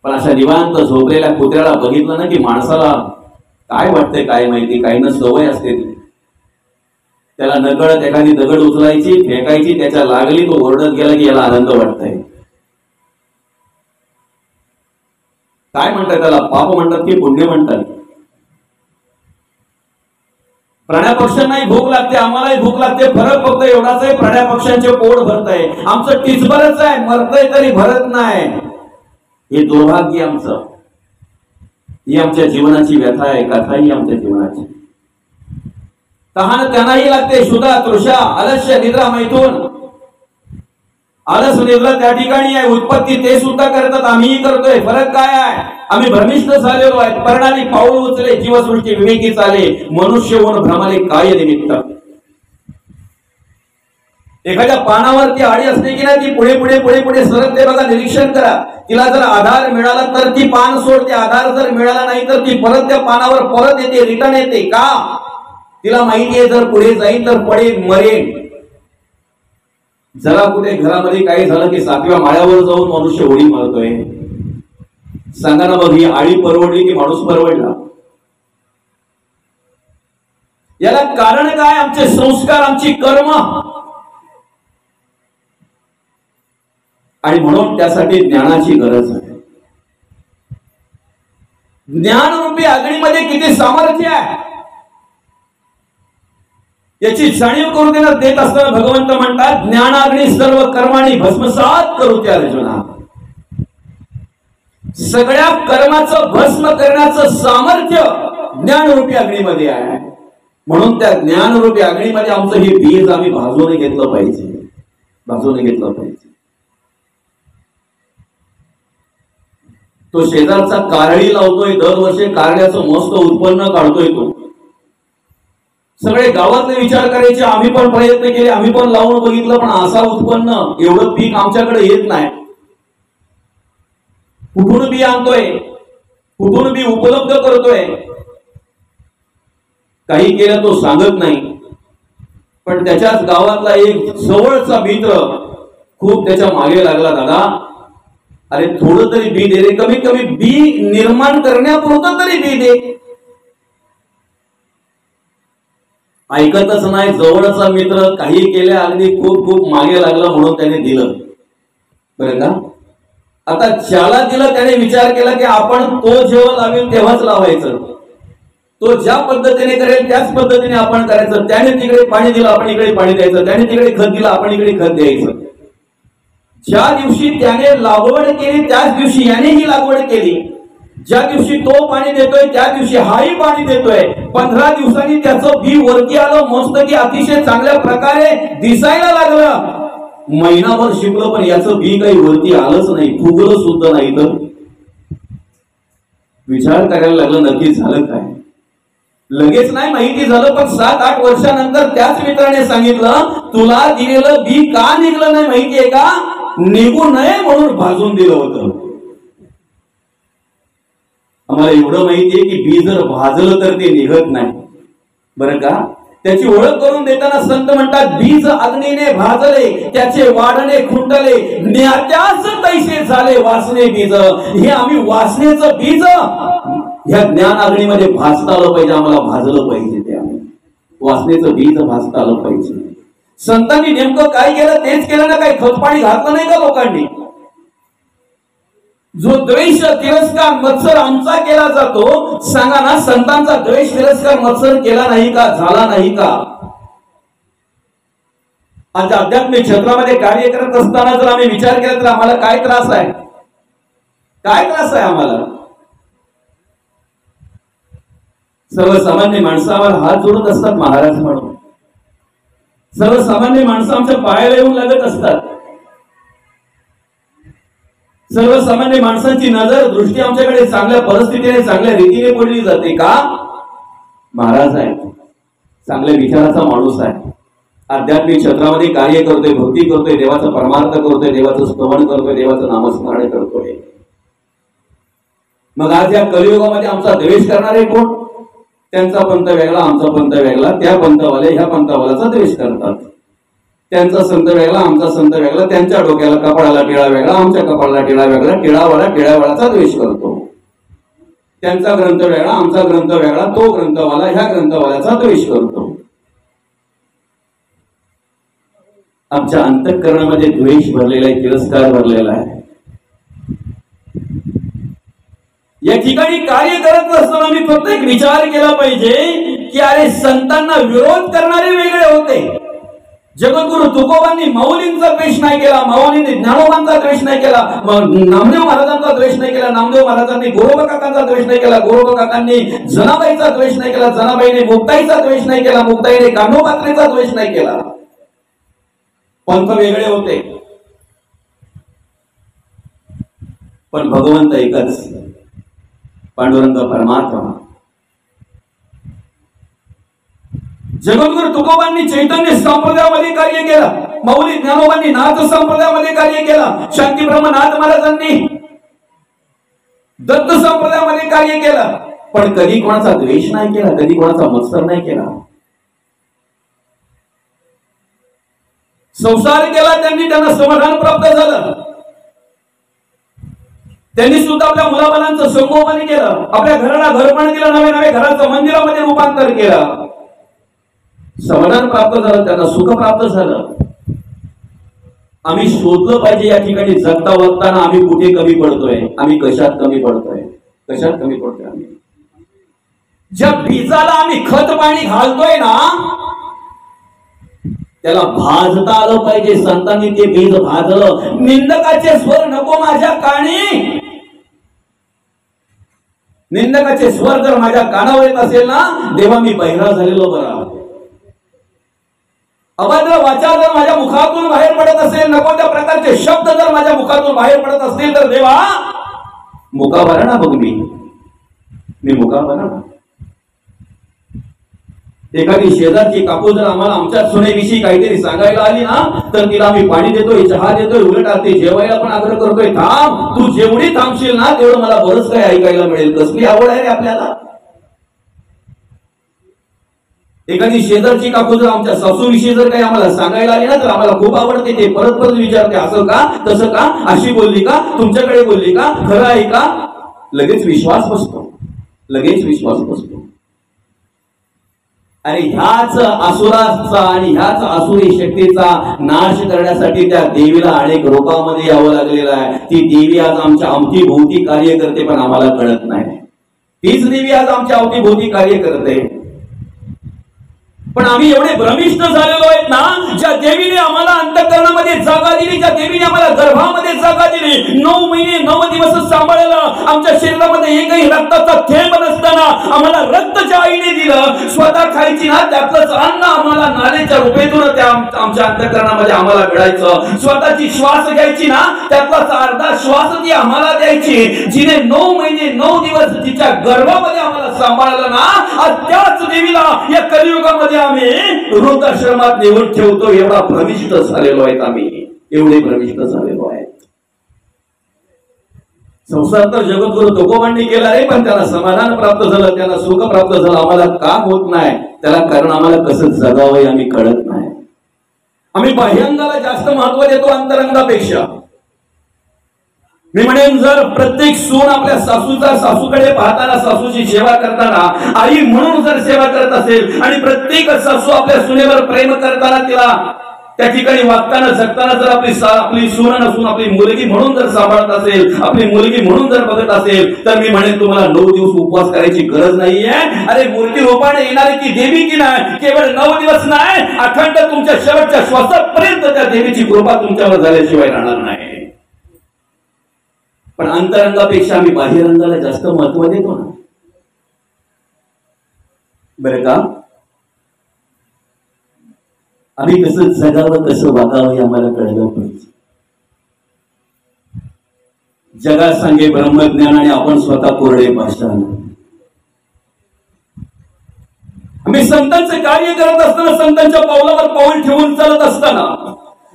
पण अशा निवांत झोपलेल्या कुत्र्याला बघितलं ना की माणसाला काय वाटतंय काय माहिती. काही ना सवय असते ती. त्याला नकळत एखादी दगड उचलायची फेकायची, त्याच्या लागली तो ओरडत गेला की याला आनंद वाटतंय. काय म्हणतात त्याला, पाप म्हणतात की पुण्य म्हणतात. प्राण्या पक्ष्यांनाही भूक लागते, आम्हालाही भूक लागते. फरक फक्त एवढाच आहे, प्राण्या पक्ष्यांचे पोट भरतंय, आमचं टिचभरच आहे. मरतंय तरी भरत नाही. हे दुर्भाग्य आमचं. ही आमच्या जीवनाची व्यथा आहे, कथा ही आमच्या जीवनाची. तहान त्यांनाही लागते. क्षुधा तृषा आलस्य निद्रा मैथुन. आलस निद्रा त्या ठिकाणी आहे, उत्पत्ती ते सुद्धा करतात, आम्हीही करतोय. फरक काय आहे, आम्ही भ्रमिष्ठ झालेलो आहे. पर्णाली पाऊल उचले जीवसृष्टी विवेकी चाले, मनुष्य होऊन भ्रमाले काय निमित्त. एखाद्या पानावरती आडी असते की नाही, ती पुढे पुढे पुढे पुढे सरकते. बघा, निरीक्षण करा. तिला जर आधार मिळाला तर ती पान सोडते, आधार जर मिळाला नाही तर ती परत त्या पानावर परत येते, रिटर्न येते. का? तिला माहिती आहे जर पुढे जाईल तर पडेल, मरेल. जरा कुठे घरामध्ये काही झालं की 7व्या माळ्यावर जाऊन मनुष्य उडी मारतोय. सांगा ना, बघ ही आळी परवडली की माणूस परवडला? याला कारण काय? आमचे संस्कार, आमची कर्म. आणि म्हणून त्यासाठी ज्ञानाची गरज आहे. ज्ञानरूपी अग्नीमध्ये किती सामर्थ्य आहे याची जाणीव करून देत असताना भगवंत म्हणतात, ज्ञानाग्नी सर्व कर्माणी भस्मसात करू त्या अर्जुना. सगळ्या कर्माचं भस्म करण्याचं सामर्थ्य ज्ञानरूपी अग्नीमध्ये आहे. म्हणून त्या ज्ञानरूपी अग्नीमध्ये आमचं हे बीज आम्ही भाजून घेतलं पाहिजे, भाजून घेतलं पाहिजे. तो शेजारचा कारळी लावतोय, दरवर्षी कारल्याचं मस्त उत्पन्न काढतोय. तो सगळे गावातले विचार करायचे, आम्ही पण प्रयत्न केले, आम्ही पण लावून बघितलं, पण असा उत्पन्न एवढं पीक आमच्याकडे येत नाही. कुठून बी आणतोय, कुठून बी उपलब्ध करतोय, काही केलं तो सांगत नाही. पण त्याच्याच गावातला एक जवळचा मित्र खूप त्याच्या मागे लागला. दादा, अरे थोडं तरी बी दे रे, कमीत कमी बी निर्माण करण्यापुरतं तरी बी दे. ऐकतच नाही. जवळचा मित्र काही केल्या अगदी खूप खूप मागे लागला म्हणून त्याने दिलं. बरं का? आता ज्याला दिलं त्याने विचार केला की आपण तो जेव्हा लावेल तेव्हाच लावायचं. तो ज्या पद्धतीने करेल त्याच पद्धतीने आपण करायचं. त्याने तिकडे पाणी दिलं, आपण इकडे पाणी द्यायचं. त्याने तिकडे खत दिलं, आपण इकडे खत द्यायचं. ज्या दिवशी त्याने लागवड केली त्याच दिवशी याने ही लागवड केली. ज्या दिवशी तो पाणी देतोय त्या दिवशी हाही पाणी देतोय. 15 दिवसांनी त्याचं बी वरती आलं, मस्त की अतिशय चांगल्या प्रकारे दिसायला लागलं. महिनाभर शिकलं पण याचं बी काही वरती आलंच नाही, फुगलं सुद्धा नाही. तर विचार करायला लागलं नक्की झालं काय. लगेच नाही माहिती झालं, पण 7-8 वर्षानंतर त्याच मित्राने सांगितलं, तुला दिलेलं बी का निघलं नाही माहितीये का? निघू नये म्हणून भाजून दिलं होतं. आम्हाला एवढं माहितीये की बी जर भाजलं तर ते निघत नाही, बरं का. त्याची ओळख करून देताना संत म्हणतात, बीज अग्नीने भाजले त्याचे वाढणे खुंटले, ज्ञात्यास तैसे झाले वासने बीज. हे आम्ही वासनेचं बीज ह्या ज्ञान अग्नीमध्ये भाजता आलं पाहिजे, आम्हाला भाजलं पाहिजे. ते आम्ही वासनेचं बीज भाजता आलं पाहिजे. संतांनी नेमकं काय केलं तेच केलं ना, काही खतपाणी घातलं नाही का लोकांनी. जो द्वेष तिरस्कार मत्सर आमचा केला जातो, सांगा ना, संतांचा द्वेष तिरस्कार मत्सर केला नाही का, झाला नाही का. आज आध्यात्मिक क्षेत्रामध्ये कार्य करत असताना जर आम्ही विचार केला तर आम्हाला काय त्रास आहे, काय त्रास आहे आम्हाला. सर्वसामान्य माणसावर हात जोडत असतात महाराज म्हणून, सर्वसामान्य माणसं आमच्या पायाला येऊन लागत असतात. सर्वसामान्य माणसांची नजर दृष्टी आमच्याकडे चांगल्या परिस्थितीने चांगल्या रीतीने पडली जाते का. महाराज आहे, चांगल्या विचाराचा माणूस आहे, आध्यात्मिक क्षेत्रामध्ये कार्य करतोय, भक्ती करतोय, देवाचा परमार्थ करतोय, देवाचं स्तवन करतोय, देवाचं नामस्मरण करतोय. मग आज या कलियुगामध्ये आमचा द्वेष करणारे कोण. त्यांचा पंथ वेगळा, आमचा पंथ वेगळा. त्या पंथवाले ह्या पंथवालाचा द्वेष करतात. त्यांचा संत वेगळा, आमचा संत वेगळा. त्यांच्या डोक्याला कपाळाला टिळा वेगळा, आमच्या कपाळाला टिळा वेगळा. टिळावाला टिळावालाचा द्वेष करतो. त्यांचा ग्रंथ वेगळा, आमचा ग्रंथ वेगळा. तो ग्रंथवाला ह्या ग्रंथवाल्याचा द्वेष करतो. आमच्या अंतःकरणामध्ये द्वेष भरलेला आहे, तिरस्कार भरलेला आहे. या ठिकाणी कार्य करत असताना मी फक्त एक विचार केला पाहिजे की अरे, संतांना विरोध करणारे वेगळे होते. जगद्गुरु तुकोबांनी माऊलींचा द्वेष नाही केला, माऊलींनी ज्ञानोबांचा द्वेष नाही केला, नामदेव महाराजांचा द्वेष नाही केला, नामदेव महाराजांनी गोरोबा काकांचा द्वेष नाही केला, गोरोबा काकांनी जनाबाईचा द्वेष नाही केला, जनाबाईने मुक्ताईचा द्वेष नाही केला, मुक्ताईने कान्होपात्रेचा द्वेष नाही केला. पंथ वेगळे होते पण भगवंत एकच, पांडुरंग परमात्मा. जगद्गुरु तुकोबांनी चैतन्य संप्रदायामध्ये कार्य केलं, माऊली ज्ञानोबांनी नाथ संप्रदायामध्ये कार्य केलं, शांती ब्रह्मनाथ महाराजांनी दत्त संप्रदायामध्ये कार्य केलं. पण कधी कोणाचा द्वेष नाही केला, कधी कोणाचा मत्सर नाही केला. संसार केला त्यांनी, त्यांना समाधान प्राप्त झालं. त्यांनी सुद्धा आपल्या मुलाबालांचं संगोपन केलं, आपल्या घराला घरपण दिलं, नवे नवे घराचं मंदिरामध्ये रूपांतर केलं. समाधान प्राप्त झालं, त्यांना सुख प्राप्त झालं. आम्ही शोधलं पाहिजे या ठिकाणी जगता वगताना आम्ही कुठे कमी पडतोय, आम्ही कशात कमी पडतोय, कशात कमी पडतोय. आम्ही ज्या बीजाला आम्ही खत पाणी घालतोय ना, त्याला भाजता आलं पाहिजे. संतांनी ते बीज भाजलं. निंदकाचे स्वर नको माझ्या कानी. निंदकाचे स्वर जर माझ्या कानावर येत असेल ना, देवा मी बहिरा झालेलो बरा. अभद्र वाचा जर माझ्या मुखातून बाहेर पडत असेल, नको त्या प्रकारचे शब्द जर माझ्या मुखातून बाहेर पडत असतील, तर देवा मुखावर ना बघ, मी मुखावर ना. एखादी शेजारची काकू जर आम्हाला आमच्या सुनेविषयी काहीतरी सांगायला आली ना, तर तिला आम्ही पाणी देतोय, चहा देतोय, उलट आरती जेवायला पण आग्रह करतोय. थांब, तू जेवढी थांबशील ना तेवढं मला बरंच काही ऐकायला मिळेल. कसली आवड आहे रे आपल्याला. एखादी शेजारची काकू जर आमच्या सासूविषयी जर काही आम्हाला सांगायला आली ना, तर आम्हाला खूप आवडते. ते परत परत विचारते, असं का, तसं का, अशी बोलली का, तुमच्याकडे बोलली का, खरं आहे का. लगेच विश्वास बसतो, लगेच विश्वास बसतो. आणि ह्याच असुराचा आणि ह्याच असुरी शक्तीचा नाश करण्यासाठी त्या देवीला अनेक रूपामध्ये यावं लागलेलं आहे. ती देवी आज आमच्या अवतीभोवती कार्य करते, पण आम्हाला कळत नाही. तीच देवी आज आमच्या अवतीभोवती कार्य करते, पण आम्ही एवढे भ्रमिष्ट झालेलो आहेत ना. ज्या देवीने आम्हाला अंतःकरणामध्ये जागा दिली, ज्या देवीने आम्हाला गर्भामध्ये जागा दिली, 9 महिने 9 दिवस सांभाळलं, आमच्या शरीरामध्ये एकही रक्ताचा थेंब नसताना आम्हाला रक्त ज्या आईने दिलं, स्वतः खायची ना त्यातलंच अन्न आम्हाला नालेच्या रुपेतून त्या आमच्या अंतःकरणामध्ये आम्हाला मिळायचं. स्वतःची श्वास घ्यायची ना त्यातलाच अर्धा श्वास ती आम्हाला द्यायची. जिने 9 महिने 9 दिवस तिच्या गर्भामध्ये आम्हाला सांभाळलं ना, आज त्याच देवीला या कलियुगामध्ये आम्ही वृद्धाश्रमात निवड ठेवतो. एवढा भ्रमिष्ट झालेलो आहेत आम्ही, एवढे भ्रमिष्ट झालेलो आहे. संसार तर जगद्गुरु तुकोबांनी केला रे, पण त्याला समाधान प्राप्त झालं, त्याला सुख प्राप्त झालं. आम्हाला का होत नाही? त्याला कारण आम्हाला कसं जगावं हे आम्ही कळत नाही. आम्ही बाह्यांगाला जास्त महत्व देतो अंतरंगापेक्षा. मी म्हणेन, जर प्रत्येक सून आपल्या सासूकडे पाहताना, सासूची सेवा करताना आई म्हणून जर सेवा करत असेल, आणि प्रत्येक सासू आपल्या सुनेवर प्रेम करताना, तिला त्या ठिकाणी वागताना जगताना जर आपली सून नसून आपली मुलगी म्हणून जर सांभाळत असेल, आपली मुलगी म्हणून जर बघत असेल, तर मी म्हणेन तुम्हाला 9 दिवस उपवास करायची गरज नाहीये. अरे मूर्ती रूपाने येणारी ती देवी की नाही, केवळ 9 दिवस नाही, अखंड तुमच्या शेवटच्या श्वासापर्यंत त्या देवीची कृपा तुमच्यावर झाल्याशिवाय राहणार नाही. पण अंतरंगापेक्षा आम्ही बाह्यरंगाला जास्त महत्व देतो ना, बरं का? आम्ही कसं जगावं, कसं वागावं हे आम्हाला कळलं पाहिजे. जगात सांगे ब्रह्मज्ञान आणि आपण स्वतः कोरडे पाषाण. आम्ही संतांचे कार्य करत असताना, संतांच्या पावलावर पाऊल ठेवून चालत असताना,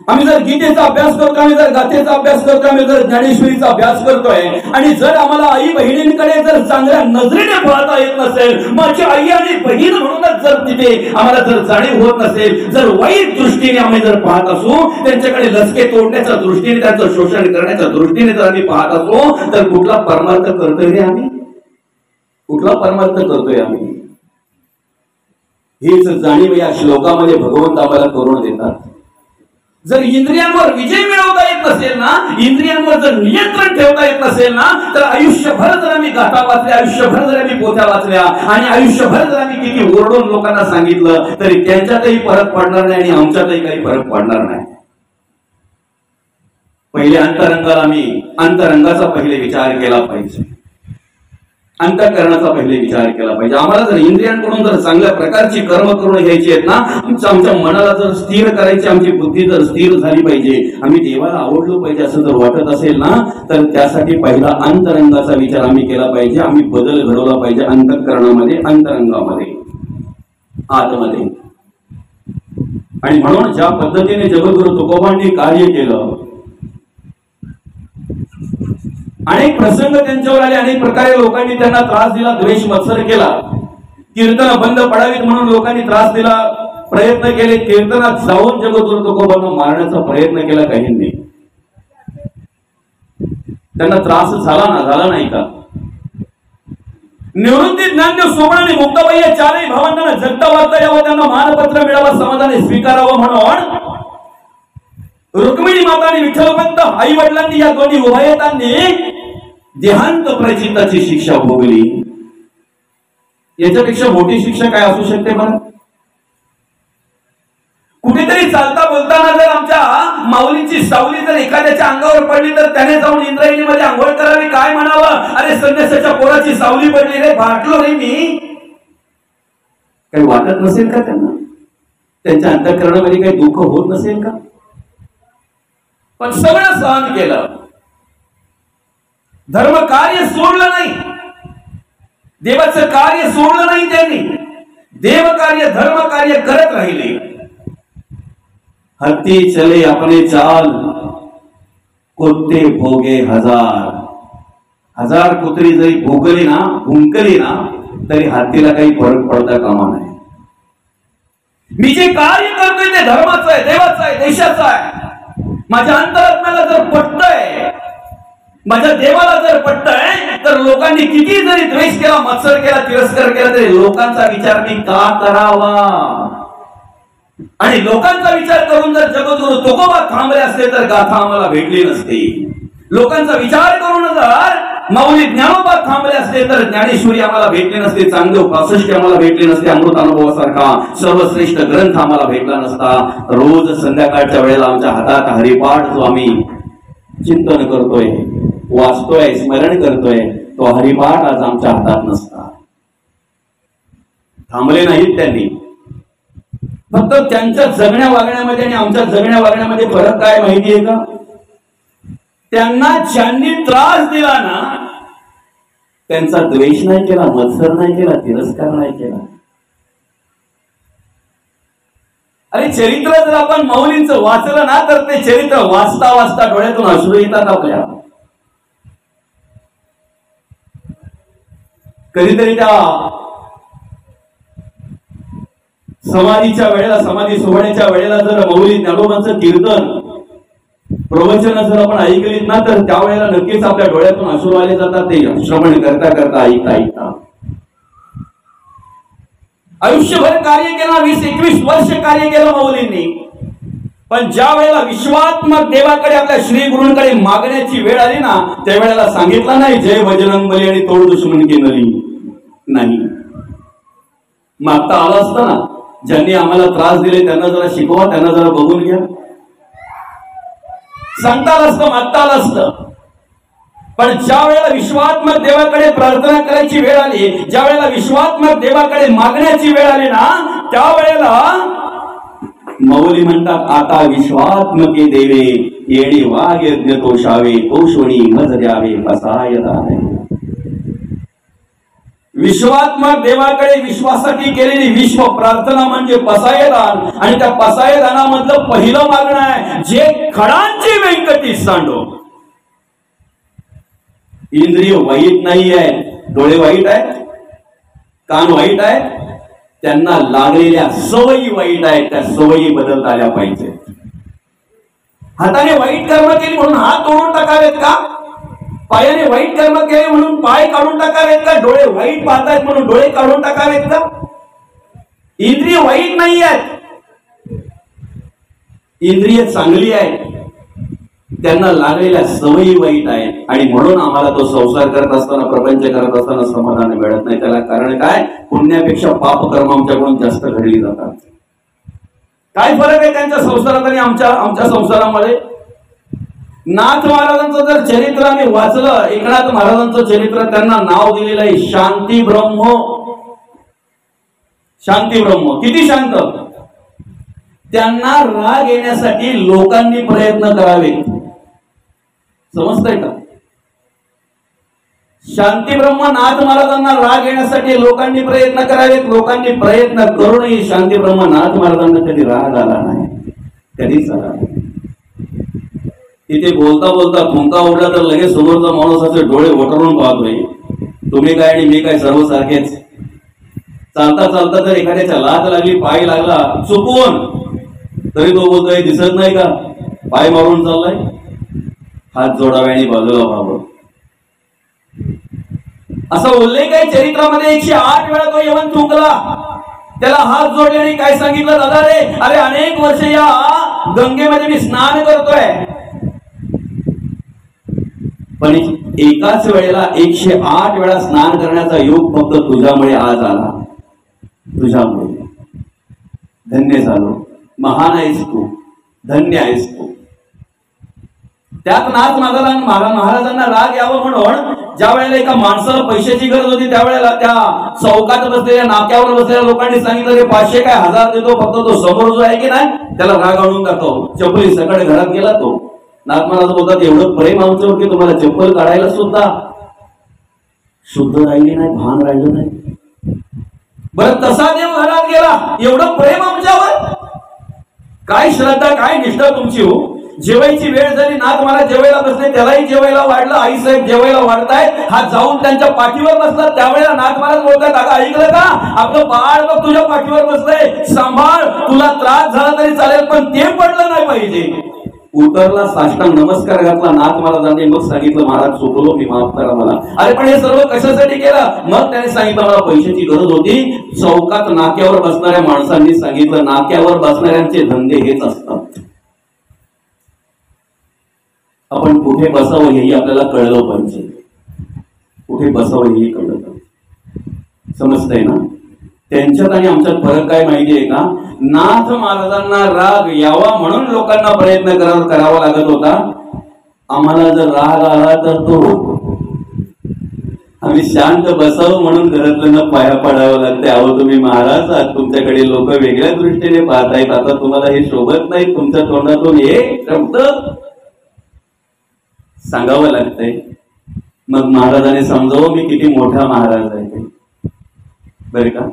आम्ही जर गीतेचा अभ्यास करतो, आम्ही जर गाथेचा अभ्यास करतो, आम्ही जर ज्ञानेश्वरीचा अभ्यास करतोय, आणि जर आम्हाला आई बहिणींकडे जर चांगल्या नजरेने पाहता येत नसेल, माझी आई आणि बहीण म्हणूनच जर तिथे आम्हाला जर जाणीव होत नसेल, जर वाईट दृष्टीने आम्ही जर पाहत असू, त्यांच्याकडे लसके तोडण्याच्या दृष्टीने, त्यांचं शोषण करण्याच्या दृष्टीने जर आम्ही पाहत असू, तर कुठला परमार्थ करतोय रे आम्ही? कुठला परमार्थ करतोय आम्ही? हीच जाणीव या श्लोकामध्ये भगवंत आम्हाला करून देतात. जर इंद्रियांवर विजय मिळवता येत नसेल ना, इंद्रियांवर जर नियंत्रण ठेवता येत नसेल ना, तर आयुष्यभर जर आम्ही गाथा वाचल्या, आयुष्यभर जर आम्ही पोथ्या वाचल्या, आणि आयुष्यभर जर आम्ही किती ओरडून लोकांना सांगितलं, तरी त्यांच्यातही फरक पडणार नाही आणि आमच्यातही काही फरक पडणार नाही. पहिले अंतरंगाचा पहिले विचार केला पाहिजे, अंतःकरणाचा पहिले विचार केला पाहिजे. आम्हाला जर इंद्रियांकडून जर चांगल्या प्रकारची कर्म करून घ्यायची आहेत ना, आमच्या मनाला जर स्थिर करायची, आमची बुद्धी जर स्थिर झाली पाहिजे, आम्ही देवाला आवडलो पाहिजे असं जर वाटत असेल ना, तर त्यासाठी पहिला अंतरंगाचा विचार आम्ही केला पाहिजे. आम्ही बदल घडवला पाहिजे अंतःकरणामध्ये, अंतरंगामध्ये, आतमध्ये. आणि म्हणून ज्या पद्धतीने जगद्गुरु तुकोबांनी कार्य केलं, अनेक प्रसंग त्यांच्यावर आले, अनेक प्रकारे लोकांनी त्यांना त्रास दिला, द्वेष मत्सर केला, कीर्तन बंद पडावीत म्हणून लोकांनी त्रास दिला, प्रयत्न केले, कीर्तनात जाऊन जगद्गुरु तुकोबांना मारण्याचा प्रयत्न केला काहींनी. त्यांना त्रास झाला नाही का? निवृत्ती ज्ञानदेव सोबण आणि मुक्ताबाई या चारही भावंडांना जगता वागता यावं, त्यांना मानपत्र मिळावं, समाधाने स्वीकारावं म्हणून रुक्मिणी माता आणि विठ्ठलपंत आई वडिलांनी या दोन्ही उभयतांनी देहांत प्रचिताची शिक्षा भोगली. याच्यापेक्षा मोठी शिक्षा काय असू शकते बरं? कुठेतरी चालता बोलताना जर आमच्या माऊलींची सावली जर एखाद्याच्या अंगावर पडली, तर त्याने जाऊन इंद्रायणीमध्ये आंघोळ करावी, काय म्हणावं? अरे संन्यासाच्या पोराची सावली पडली रे, भाटलो रे मी. काही वाटत नसेल का त्यांना? त्यांच्या अंतःकरणामध्ये काही दुःख होत नसेल का? पण सगळं सहन केलं, धर्म कार्य सोडलं नाही, देवाचं कार्य सोडलं नाही त्यांनी, देव कार्य धर्म कार्य करत राहिले. हत्ती चले अपने चाल, कुत्ते भोगे हजार. हजार कुत्री जरी भोगली ना, भुंकली ना, तरी हत्तीला काही फरक पडता कामा नाही. मी जे कार्य करतोय ते धर्माचं आहे, देवाचं आहे, देशाचं आहे. माझ्या अंतरात्म्याला जर पटतंय, माझ्या देवाला जर पटतंय, तर लोकांनी किती जरी द्वेष केला, मत्सर केला, तिरस्कार केला, तरी लोकांचा विचार मी का करावा? आणि लोकांचा विचार करून जर जगद्गुरु तुकोबा थांबले असते, तर गाथा आम्हाला भेटली नसती. लोकांचा विचार करून जर माऊली ज्ञानोबा थांबले असते, तर ज्ञानेश्वरी आम्हाला भेटली नसते, चांगदेव 65 आम्हाला भेटले नसते, अमृत अनुभवासारखा सर्वश्रेष्ठ ग्रंथ आम्हाला भेटला नसता. रोज संध्याकाळच्या वेळेला आमच्या हातात हरिपाठ जो आम्ही चिंतन करतोय, वाचतोय, स्मरण करतोय, तो हरिपाठ आज आमच्या हातात नसता. थांबले नाहीत त्यांनी. फक्त त्यांच्या जगण्या वागण्यामध्ये आणि आमच्या जगण्या वागण्यामध्ये फरक काय माहिती आहे का? त्यांना ज्यांनी त्रास दिला ना, त्यांचा द्वेष नाही केला, मत्सर नाही केला, तिरस्कार नाही केला. अरे चरित्र जर आपण माऊलींचं वाचलं ना, तर ते चरित्र वाचता वाचता डोळ्यातून अश्रू येतात आपल्या. कधीतरी त्या समाधीच्या वेळेला, समाधी सोहळ्याच्या वेळेला जर माऊली ज्ञानोबांचं कीर्तन प्रवचन जर आपण ऐकलीत ना, तर त्यावेळेला नक्कीच आपल्या डोळ्यातून अश्रू आले जातात. ते श्रवण करता करता, ऐकता ऐकता. आयुष्यभर कार्य केलं, 20-21 वर्ष कार्य केलं माऊलींनी. पण ज्या वेळेला विश्वात्मक देवाकडे, आपल्या श्री गुरूंकडे मागण्याची वेळ आली ना, त्यावेळेला सांगितलं नाही जय बजरंग बली आणि तोड दुश्मन की नली नाही. मागता आलं असतं ना, ज्यांनी आम्हाला त्रास दिले त्यांना जरा शिकवा, त्यांना जरा बघून घ्या, सांगता आलं असतं, मागता आलं असतं. पण ज्या वेळेला विश्वात्मक देवाकडे प्रार्थना करायची वेळ आली, ज्या वेळेला विश्वात्मक देवाकडे मागण्याची वेळ आली ना, त्यावेळेला माऊली म्हणतात आता विश्वात्मके देवे येणे वाघ यज्ञ तोषावे तोषणी मज द्यावे पसाय दाने. विश्वात्मक देवाकडे विश्वासाठी केलेली विश्व प्रार्थना म्हणजे पसायदान. आणि त्या पसायदानामधलं पहिलं मागणं आहे जे खडांची व्यंकटी सांडो. इंद्रिय वाईट नाही आहे, डोळे वाईट आहेत, कान वाईट आहेत, त्यांना लागलेल्या सवयी वाईट आहेत, त्या सवयी बदलता आल्या पाहिजे. हाताने वाईट कर्म केली म्हणून हात तोडून टाकावेत का? पायाने वाईट कर्म केले म्हणून पाय काढून टाकावेत का? डोळे वाईट पाहतायत म्हणून डोळे काढून टाकावेत का? इंद्रिय वाईट नाही आहेत, इंद्रिय चांगली आहेत, त्यांना लागलेल्या सवयी वाईट आहेत. आणि म्हणून आम्हाला तो संसार करत असताना, प्रपंच करत असताना समाधान मिळत नाही. त्याला कारण काय? पुण्यापेक्षा पाप कर्म आमच्याकडून जास्त घडली जातात. काय फरक आहे त्यांच्या संसारात आणि आमच्या संसारामध्ये? नाथ महाराजांचं जर चरित्र आम्ही वाचलं, एकनाथ महाराजांचं चरित्र, त्यांना नाव दिलेलं आहे शांती ब्रह्म. शांती ब्रह्म, किती शांत. त्यांना राग येण्यासाठी लोकांनी प्रयत्न करावे. समजतंय का? शांती ब्रह्म नाथ महाराजांना राग येण्यासाठी लोकांनी प्रयत्न करावेत. लोकांनी प्रयत्न करूनही शांती ब्रह्म नाथ महाराजांना कधी राग आला नाही, कधीच आला नाही. तिथे बोलता बोलता थुंका उडला तर लगेच समोरचा माणूस असे डोळे वटरून पाहतोय, तुम्ही काय आणि मी काय सर्व सारखेच. चालता चालता जर एखाद्याच्या लात लागली, पाय लागला चुकून, तरी तो बोलतोय दिसत नाही का पाय मारून चाललाय, हात जोडावे आणि बाजूला व्हावं. असं उल्लेख आहे चरित्रामध्ये. 108 वेळा तो येऊन थुंकला, त्याला हात जोडले आणि काय सांगितलं, दादा रे, अरे अनेक वर्ष या गंगेमध्ये मी स्नान करतोय, पण एकाच वेळेला 108 वेळा स्नान करण्याचा योग फक्त तुझ्यामुळे आज आला. तुझ्यामुळे धन्य झालो, महान आहेस तू, धन्य आहेस तू. त्यात नाथ महाराजांना राग यावं म्हणून ज्या वेळेला एका माणसाला पैशाची गरज होती, त्यावेळेला त्या चौकात बसलेल्या, नाक्यावर बसलेल्या लोकांनी सांगितलं रे 500 काय 1000 देतो, फक्त तो समोर जो आहे की नाही त्याला राग आणून टाकतो. चपली सकाळी घरात गेला तो. नाथ महाराज बोलतात एवढं प्रेम आमच्यावर की तुम्हाला चप्पल काढायला सुद्धा शुद्ध राहिली नाही, भान राहिलं नाही. बरं तसा देव घरात गेला, एवढं प्रेम आमच्यावर. काय श्रद्धा, काय निष्ठा तुमची हो. जेवायची वेळ झाली, नाथ महाराज जेवायला बसले, त्यालाही जेवायला वाढलं, आईसाहेब जेवायला वाढतायत, हा जाऊन त्यांच्या पाठीवर बसला. त्यावेळेला नाथ महाराज बोलतात अगं ऐकलं का, आपलं बाळ बघ तुझ्या पाठीवर बसलंय, सांभाळ, तुला त्रास झाला तरी चालेल पण ते पडलं नाही पाहिजे. उतरला, साष्टांग नमस्कार घातला नाथ महाराजांनी, मग सांगितलं महाराज चुकलो मी, माफ करा मला. अरे पण हे सर्व कशासाठी केलं? मग त्याने सांगितलं मला पैशाची गरज होती. चौकात नाक्यावर बसणाऱ्या माणसांनी सांगितलं नाक्यावर बसणाऱ्यांचे धंदे हेच असतात, आपण कुठे बसावं हेही आपल्याला कळलं पाहिजे, कुठे बसावं हेही कळलं पाहिजे. समजतंय ना? त्यांच्यात आणि आमच्यात फरक काय माहितीये का? नाथ महाराजांना राग यावा म्हणून लोकांना प्रयत्न करावा लागत होता. आम्हाला जर राग आला तर तो आम्ही शांत बसावं म्हणून घरातल्यांना पाया पडावं लागते. अहो तुम्ही महाराज आहात, तुमच्याकडे लोक वेगळ्या दृष्टीने पाहतायत, आता तुम्हाला हे शोभत नाही, तुमच्या तोंडातून एक शब्द सांगावं लागतंय. मग महाराजांनी समजावं मी किती मोठा महाराज आहे. बरं का?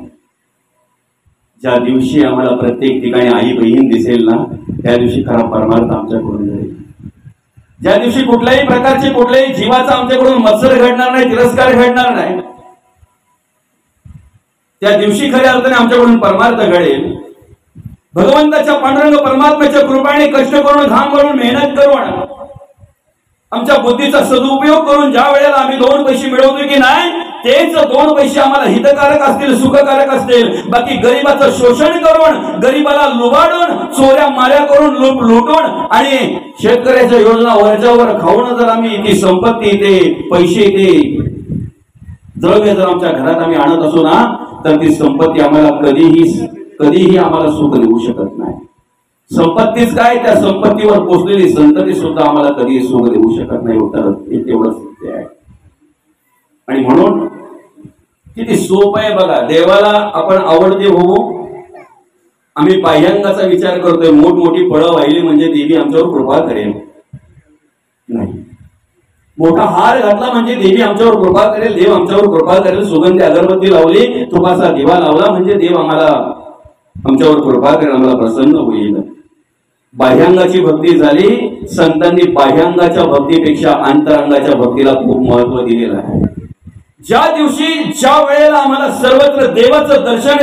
ज्या दिवशी आम्हाला प्रत्येक ठिकाणी आई बहीण दिसेल ना, त्या दिवशी खरा परमार्थ आमच्याकडून जाईल. ज्या दिवशी कुठल्याही प्रकारचे कुठल्याही जीवाचा आमच्याकडून मत्सर घडणार नाही, तिरस्कार घडणार नाही, त्या दिवशी खऱ्या अर्थाने आमच्याकडून परमार्थ घडेल. भगवंताच्या पांडुरंग परमात्म्याच्या कृपेने कष्ट करून, घाम करून, मेहनत करून, आमच्या बुद्धीचा सदुपयोग करून ज्या वेळेला आम्ही 2 पैसे मिळवतो की नाही, तेच 2 पैसे आम्हाला हितकारक असतील, सुखकारक असतील. बाकी गरीबाचं शोषण करून, गरीबाला लुबाडून, चोऱ्या माऱ्या करून, लुटून आणि शेतकऱ्याच्या योजना वरच्यावर खाऊन जर आम्ही ती संपत्ती, ते पैसे, ते द्रव्य जर आमच्या घरात आम्ही आणत असू ना, तर ती संपत्ती आम्हाला कधीही आम्हाला सुख देऊ शकत नाही. संपत्तीच काय, त्या संपत्तीवर पोचलेली संतती सुद्धा आम्हाला कधीही सुख देऊ शकत नाही. उत्तर तेवढंच सत्य आहे. आणि म्हणून किती सोपं आहे बघा. देवाला आपण आवडते होऊ. आम्ही बाह्यांगाचा विचार करतोय, मोठमोठी फळं वाहिली म्हणजे देवी आमच्यावर कृपा करेल. नाही, मोठा हार घातला म्हणजे देवी आमच्यावर कृपा करेल, देव आमच्यावर कृपा करेल. सुगंधी अगरबत्ती लावली, तुपाचा दिवा लावला म्हणजे देव आमच्यावर कृपा करेल, आम्हाला प्रसन्न होईल. बाह्यांगाची भक्ती झाली. संतांनी बाह्यांगाच्या भक्तीपेक्षा अंतरंगाच्या भक्तीला खूप महत्व दिलेलं आहे. ज्या दिवशी, ज्या वेळेला आम्हाला सर्वत्र देवाचं दर्शन